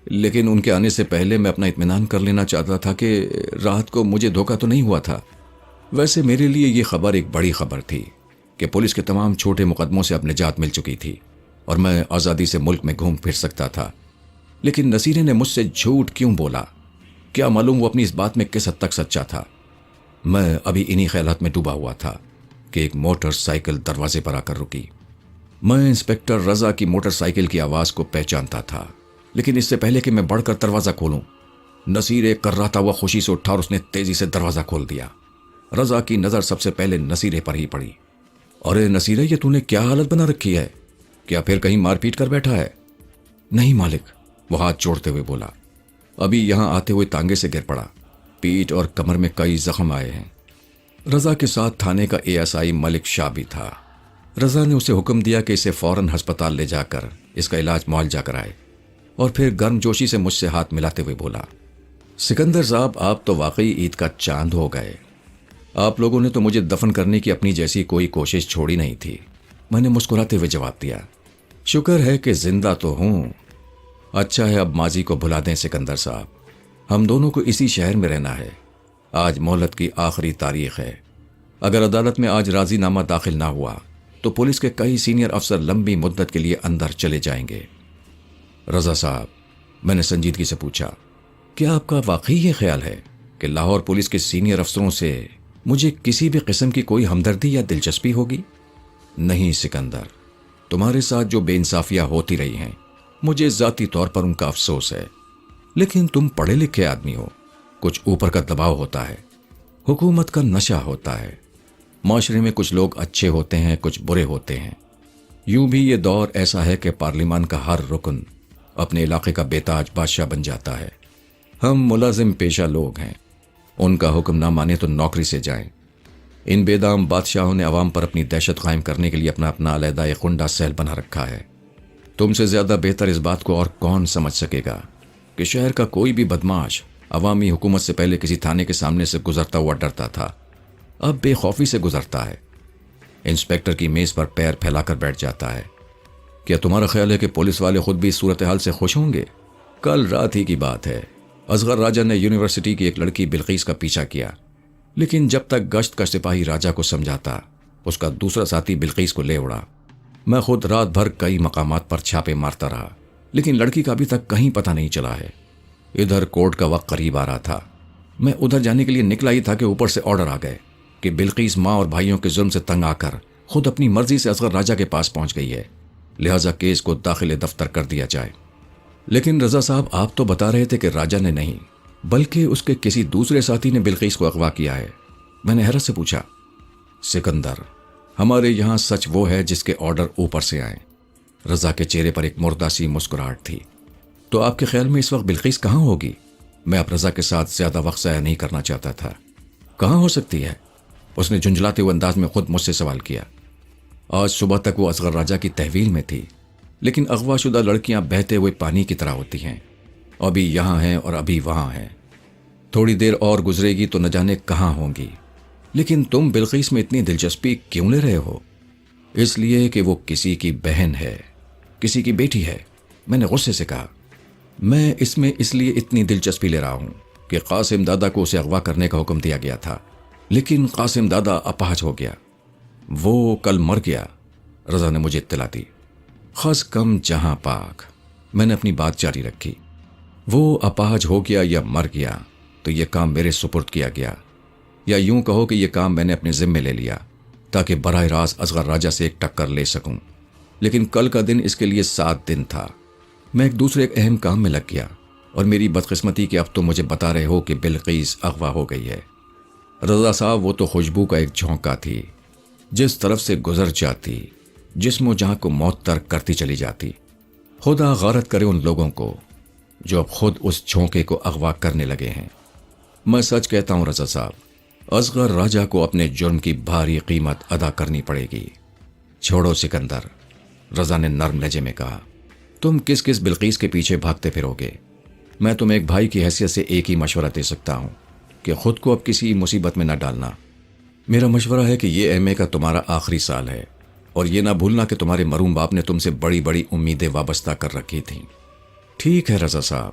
S1: لیکن ان کے آنے سے پہلے میں اپنا اطمینان کر لینا چاہتا تھا کہ رات کو مجھے دھوکہ تو نہیں ہوا تھا۔ ویسے میرے لیے یہ خبر ایک بڑی خبر تھی کہ پولیس کے تمام چھوٹے مقدموں سے اب نجات مل چکی تھی اور میں آزادی سے ملک میں گھوم پھر سکتا تھا۔ لیکن نصیرے نے مجھ سے جھوٹ کیوں بولا؟ کیا معلوم وہ اپنی اس بات میں کس حد تک سچا تھا؟ میں ابھی انہی خیالات میں ڈوبا ہوا تھا کہ ایک موٹر سائیکل دروازے پر آ کر رکی۔ میں انسپکٹر رضا کی موٹر سائیکل کی آواز کو پہچانتا تھا، لیکن اس سے پہلے کہ میں بڑھ کر دروازہ کھولوں، نصیرے کرراتا ہوا خوشی سے اٹھا اور اس نے تیزی سے دروازہ کھول دیا۔ رضا کی نظر سب سے پہلے نصیرے پر ہی پڑی۔ ارے نصیرے، یہ تو نے کیا حالت بنا رکھی ہے؟ کیا پھر کہیں مار پیٹ کر بیٹھا ہے؟ نہیں مالک، وہ ہاتھ جوڑتے ہوئے بولا۔ ابھی یہاں آتے ہوئے تانگے سے گر پڑا، پیٹ اور کمر میں کئی زخم آئے ہیں۔ رضا کے ساتھ تھانے کا ASI ملک شاہ بھی تھا۔ رضا نے اسے حکم دیا کہ اسے فوراً ہسپتال لے جا کر اس کا علاج معالجہ کرائے، اور پھر گرم جوشی سے مجھ سے ہاتھ ملاتے ہوئے بولا، سکندر صاحب، آپ تو واقعی عید کا چاند ہو گئے۔ آپ لوگوں نے تو مجھے دفن کرنے کی اپنی جیسی کوئی کوشش چھوڑی نہیں تھی۔ میں نے مسکراتے ہوئے جواب دیا، شکر ہے کہ زندہ تو ہوں۔ اچھا ہے، اب ماضی کو بھلا دیں سکندر صاحب، ہم دونوں کو اسی شہر میں رہنا ہے۔ آج مہلت کی آخری تاریخ ہے۔ اگر عدالت میں آج راضی نامہ داخل نہ ہوا تو پولیس کے کئی سینئر افسر لمبی مدت کے لیے اندر چلے جائیں گے۔ رضا صاحب، میں نے سنجیدگی سے پوچھا، کیا آپ کا واقعی یہ خیال ہے کہ لاہور پولیس کے سینئر افسروں سے مجھے کسی بھی قسم کی کوئی ہمدردی یا دلچسپی ہوگی؟ نہیں سکندر، تمہارے ساتھ جو بے انصافیاں ہوتی رہی ہیں مجھے ذاتی طور پر ان کا افسوس ہے، لیکن تم پڑھے لکھے آدمی ہو، کچھ اوپر کا دباؤ ہوتا ہے، حکومت کا نشہ ہوتا ہے، معاشرے میں کچھ لوگ اچھے ہوتے ہیں، کچھ برے ہوتے ہیں۔ یوں بھی یہ دور ایسا ہے کہ پارلیمان کا ہر رکن اپنے علاقے کا بے تاج بادشاہ بن جاتا ہے۔ ہم ملازم پیشہ لوگ ہیں، ان کا حکم نہ مانے تو نوکری سے جائیں۔ ان بے دام بادشاہوں نے عوام پر اپنی دہشت قائم کرنے کے لیے اپنا علیحدہ ایک خنڈا سیل بنا رکھا ہے۔ تم سے زیادہ بہتر اس بات کو اور کون سمجھ سکے گا کہ شہر کا کوئی بھی بدماش عوامی حکومت سے پہلے کسی تھانے کے سامنے سے گزرتا ہوا ڈرتا تھا، اب بے خوفی سے گزرتا ہے۔ انسپکٹر کی میز پر پیر پھیلا کر بیٹھ جاتا ہے۔ کیا تمہارا خیال ہے کہ پولیس والے خود بھی اس صورتحال سے خوش ہوں گے؟ کل رات ہی کی بات ہے، اصغر راجہ نے یونیورسٹی کی ایک لڑکی بلقیس کا پیچھا کیا، لیکن جب تک گشت کا سپاہی راجہ کو سمجھاتا، اس کا دوسرا ساتھی بلقیس کو لے اڑا۔ میں خود رات بھر کئی مقامات پر چھاپے مارتا رہا، لیکن لڑکی کا ابھی تک کہیں پتہ نہیں چلا ہے۔ ادھر کورٹ کا وقت قریب آ رہا تھا، میں ادھر جانے کے لیے نکلا ہی تھا کہ اوپر سے آرڈر آ گئے کہ بلقیس ماں اور بھائیوں کے ظلم سے تنگ آ کر خود اپنی مرضی سے اصغر راجہ کے پاس پہنچ گئی ہے، لہٰذا کیس کو داخل دفتر کر دیا جائے۔ لیکن رضا صاحب، آپ تو بتا رہے تھے کہ راجہ نے نہیں بلکہ اس کے کسی دوسرے ساتھی نے بلقیس کو اغوا کیا ہے۔ میں نے حیرت سے پوچھا، سکندر، ہمارے یہاں سچ وہ ہے جس کے آرڈر اوپر سے آئیں۔ رضا کے چہرے پر ایک مردہ سی مسکراہٹ تھی۔ تو آپ کے خیال میں اس وقت بلقیس کہاں ہوگی؟ میں اب رضا کے ساتھ زیادہ وقت ضائع نہیں کرنا چاہتا تھا۔ کہاں ہو سکتی ہے؟ اس نے جھنجھلاتے ہوئے انداز میں خود مجھ سے سوال کیا۔ آج صبح تک وہ اصغر راجہ کی تحویل میں تھی، لیکن اغوا شدہ لڑکیاں بہتے ہوئے پانی کی طرح ہوتی ہیں، ابھی یہاں ہیں اور ابھی وہاں ہیں، تھوڑی دیر اور گزرے گی تو نہ جانے کہاں ہوں گی۔ لیکن تم بلقیس میں اتنی دلچسپی کیوں لے رہے ہو؟ اس لیے کہ وہ کسی کی بہن ہے، کسی کی بیٹی ہے، میں نے غصے سے کہا۔ میں اس میں اس لیے اتنی دلچسپی لے رہا ہوں کہ قاسم دادا کو اسے اغوا کرنے کا حکم دیا گیا تھا، لیکن قاسم دادا اپاہج ہو گیا، وہ کل مر گیا، رضا نے مجھے اطلاع دی۔ خس کم جہاں پاک، میں نے اپنی بات جاری رکھی۔ وہ اپاہج ہو گیا یا مر گیا، تو یہ کام میرے سپرد کیا گیا، یا یوں کہو کہ یہ کام میں نے اپنے ذمے لے لیا تاکہ براہ راست اصغر راجہ سے ایک ٹکر لے سکوں۔ لیکن کل کا دن اس کے لیے 7 دن تھا۔ میں ایک دوسرے اہم کام میں لگ گیا، اور میری بدقسمتی کہ اب تو مجھے بتا رہے ہو کہ بلقیس اغوا ہو گئی ہے۔ رضا صاحب، وہ تو خوشبو کا ایک جھونکا تھی، جس طرف سے گزر جاتی جسم و جہاں کو موت ترک کرتی چلی جاتی۔ خدا غارت کرے ان لوگوں کو جو اب خود اس جھونکے کو اغوا کرنے لگے ہیں۔ میں سچ کہتا ہوں رضا صاحب، اصغر راجہ کو اپنے جرم کی بھاری قیمت ادا کرنی پڑے گی۔ چھوڑو سکندر، رضا نے نرم لہجے میں کہا، تم کس کس بلقیس کے پیچھے بھاگتے پھرو گے؟ میں تمہیں ایک بھائی کی حیثیت سے ایک ہی مشورہ دے سکتا ہوں کہ خود کو اب کسی مصیبت میں نہ ڈالنا۔ میرا مشورہ ہے کہ یہ ایم اے کا تمہارا آخری سال ہے، اور یہ نہ بھولنا کہ تمہارے مرحوم باپ نے تم سے بڑی بڑی امیدیں وابستہ کر رکھی تھیں۔ ٹھیک ہے رضا صاحب،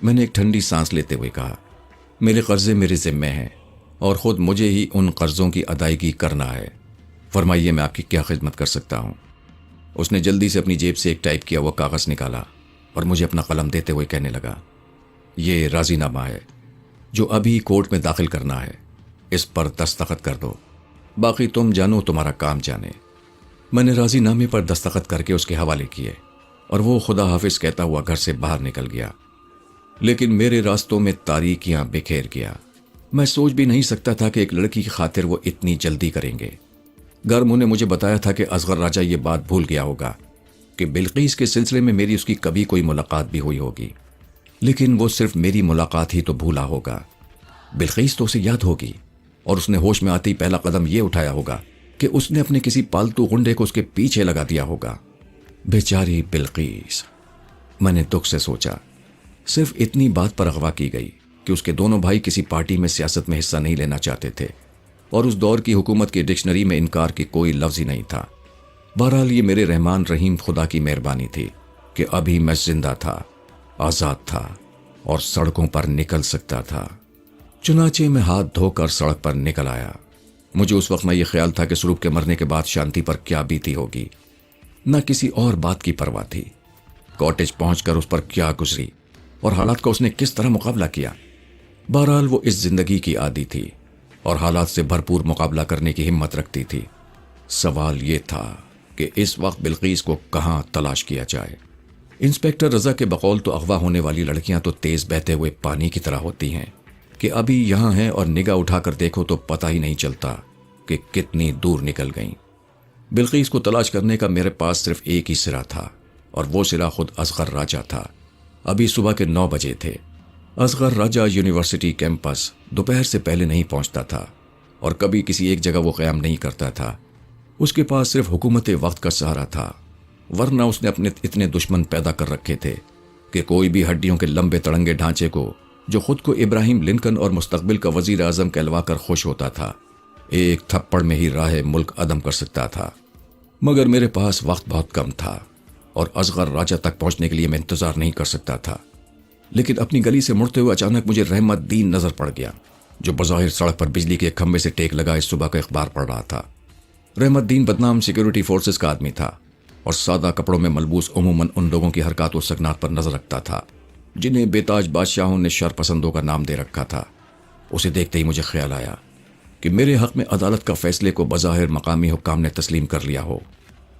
S1: میں نے ایک ٹھنڈی سانس لیتے ہوئے کہا، میرے قرضے میرے ذمے ہیں، اور خود مجھے ہی ان قرضوں کی ادائیگی کرنا ہے۔ فرمائیے میں آپ کی کیا خدمت کر سکتا ہوں؟ اس نے جلدی سے اپنی جیب سے ایک ٹائپ کیا ہوا کاغذ نکالا اور مجھے اپنا قلم دیتے ہوئے کہنے لگا، یہ راضی نامہ ہے جو ابھی کورٹ میں داخل کرنا ہے، اس پر دستخط کر دو، باقی تم جانو تمہارا کام جانے۔ میں نے راضی نامے پر دستخط کر کے اس کے حوالے کیے، اور وہ خدا حافظ کہتا ہوا گھر سے باہر نکل گیا۔ لیکن میرے راستوں میں تاریکیاں بکھیر گیا۔ میں سوچ بھی نہیں سکتا تھا کہ ایک لڑکی کی خاطر وہ اتنی جلدی کریں گے۔ گھر منہ نے مجھے بتایا تھا کہ اصغر راجہ یہ بات بھول گیا ہوگا کہ بلقیس کے سلسلے میں میری اس کی کبھی کوئی ملاقات بھی ہوئی ہوگی، لیکن وہ صرف میری ملاقات ہی تو بھولا ہوگا، بلقیس تو اسے یاد ہوگی، اور اس نے ہوش میں آتے ہی پہلا قدم یہ اٹھایا ہوگا کہ اس نے اپنے کسی پالتو غنڈے کو اس کے پیچھے لگا دیا ہوگا۔ بیچاری بلقیس، میں نے دکھ سے سوچا۔ صرف اتنی بات پر اغوا کی گئی کہ اس کے دونوں بھائی کسی پارٹی میں سیاست میں حصہ نہیں لینا چاہتے تھے، اور اس دور کی حکومت کی ڈکشنری میں انکار کی کوئی لفظ ہی نہیں تھا۔ بہرحال یہ میرے رحمان رحیم خدا کی مہربانی تھی کہ ابھی میں زندہ تھا، آزاد تھا، اور سڑکوں پر نکل سکتا تھا۔ چنانچہ میں ہاتھ دھو کر سڑک پر نکل آیا۔ مجھے اس وقت میں یہ خیال تھا کہ سروپ کے مرنے کے بعد شانتی پر کیا بیتی ہوگی، نہ کسی اور بات کی پرواہ تھی۔ کاٹیج پہنچ کر اس پر کیا گزری اور حالات کا اس نے کس طرح مقابلہ کیا۔ بہرحال وہ اس زندگی کی عادی تھی اور حالات سے بھرپور مقابلہ کرنے کی ہمت رکھتی تھی۔ سوال یہ تھا کہ اس وقت بلقیس کو کہاں تلاش کیا جائے۔ انسپیکٹر رضا کے بقول تو اغوا ہونے والی لڑکیاں تو تیز بہتے ہوئے پانی کی طرح ہوتی ہیں کہ ابھی یہاں ہیں اور نگاہ اٹھا کر دیکھو تو پتہ ہی نہیں چلتا کہ کتنی دور نکل گئیں۔ بلقیس کو تلاش کرنے کا میرے پاس صرف ایک ہی سرا تھا، اور وہ سرا خود اصغر راجہ تھا۔ ابھی صبح کے 9 بجے تھے۔ اصغر راجہ یونیورسٹی کیمپس دوپہر سے پہلے نہیں پہنچتا تھا، اور کبھی کسی ایک جگہ وہ قیام نہیں کرتا تھا۔ اس کے پاس صرف حکومت وقت کا سہارا تھا، ورنہ اس نے اپنے اتنے دشمن پیدا کر رکھے تھے کہ کوئی بھی ہڈیوں کے لمبے تڑنگے ڈھانچے کو جو خود کو ابراہیم لنکن اور مستقبل کا وزیر اعظم کہلوا کر خوش ہوتا تھا، ایک تھپڑ میں ہی راہ ملک عدم کر سکتا تھا۔ مگر میرے پاس وقت بہت کم تھا، اور اصغر راجہ تک پہنچنے کے لیے میں انتظار نہیں کر سکتا تھا۔ لیکن اپنی گلی سے مڑتے ہوئے اچانک مجھے رحمت دین نظر پڑ گیا، جو بظاہر سڑک پر بجلی کے کھمبے سے ٹیک لگا اس صبح کا اخبار پڑھ رہا تھا۔ رحمت دین بدنام سیکیورٹی فورسز کا آدمی تھا، اور سادہ کپڑوں میں ملبوس عموماً ان لوگوں کی حرکات و سکنات پر نظر رکھتا تھا جنہیں بے تاج بادشاہوں نے شر پسندوں کا نام دے رکھا تھا۔ اسے دیکھتے ہی مجھے خیال آیا کہ میرے حق میں عدالت کا فیصلے کو بظاہر مقامی حکام نے تسلیم کر لیا ہو،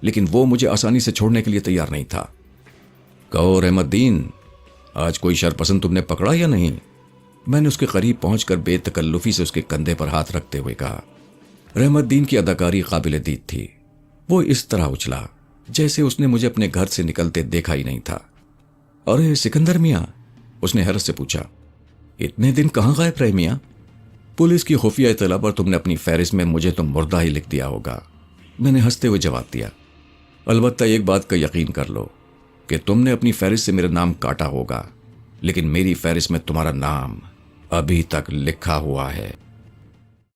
S1: لیکن وہ مجھے آسانی سے چھوڑنے کے لیے تیار نہیں تھا۔ کہو رحمت دین، آج کوئی شر پسند تم نے پکڑا یا نہیں؟ میں نے اس کے قریب پہنچ کر بے تکلفی سے اس کے کندھے پر ہاتھ رکھتے ہوئے کہا۔ رحمت دین کی اداکاری قابل دید تھی۔ وہ اس طرح اچھلا جیسے اس نے مجھے اپنے گھر سے نکلتے دیکھا ہی نہیں تھا۔ ارے سکندر میاں، اس نے حیرت سے پوچھا، اتنے دن کہاں غائب رہے میاں؟ پولیس کی خفیہ اطلاع پر تم نے اپنی فہرست میں مجھے تو مردہ ہی لکھ دیا ہوگا، میں نے ہنستے ہوئے جواب دیا۔ البتہ ایک بات کا یقین کر لو کہ تم نے اپنی فہرست سے میرا نام کاٹا ہوگا، لیکن میری فہرست میں تمہارا نام ابھی تک لکھا ہوا ہے۔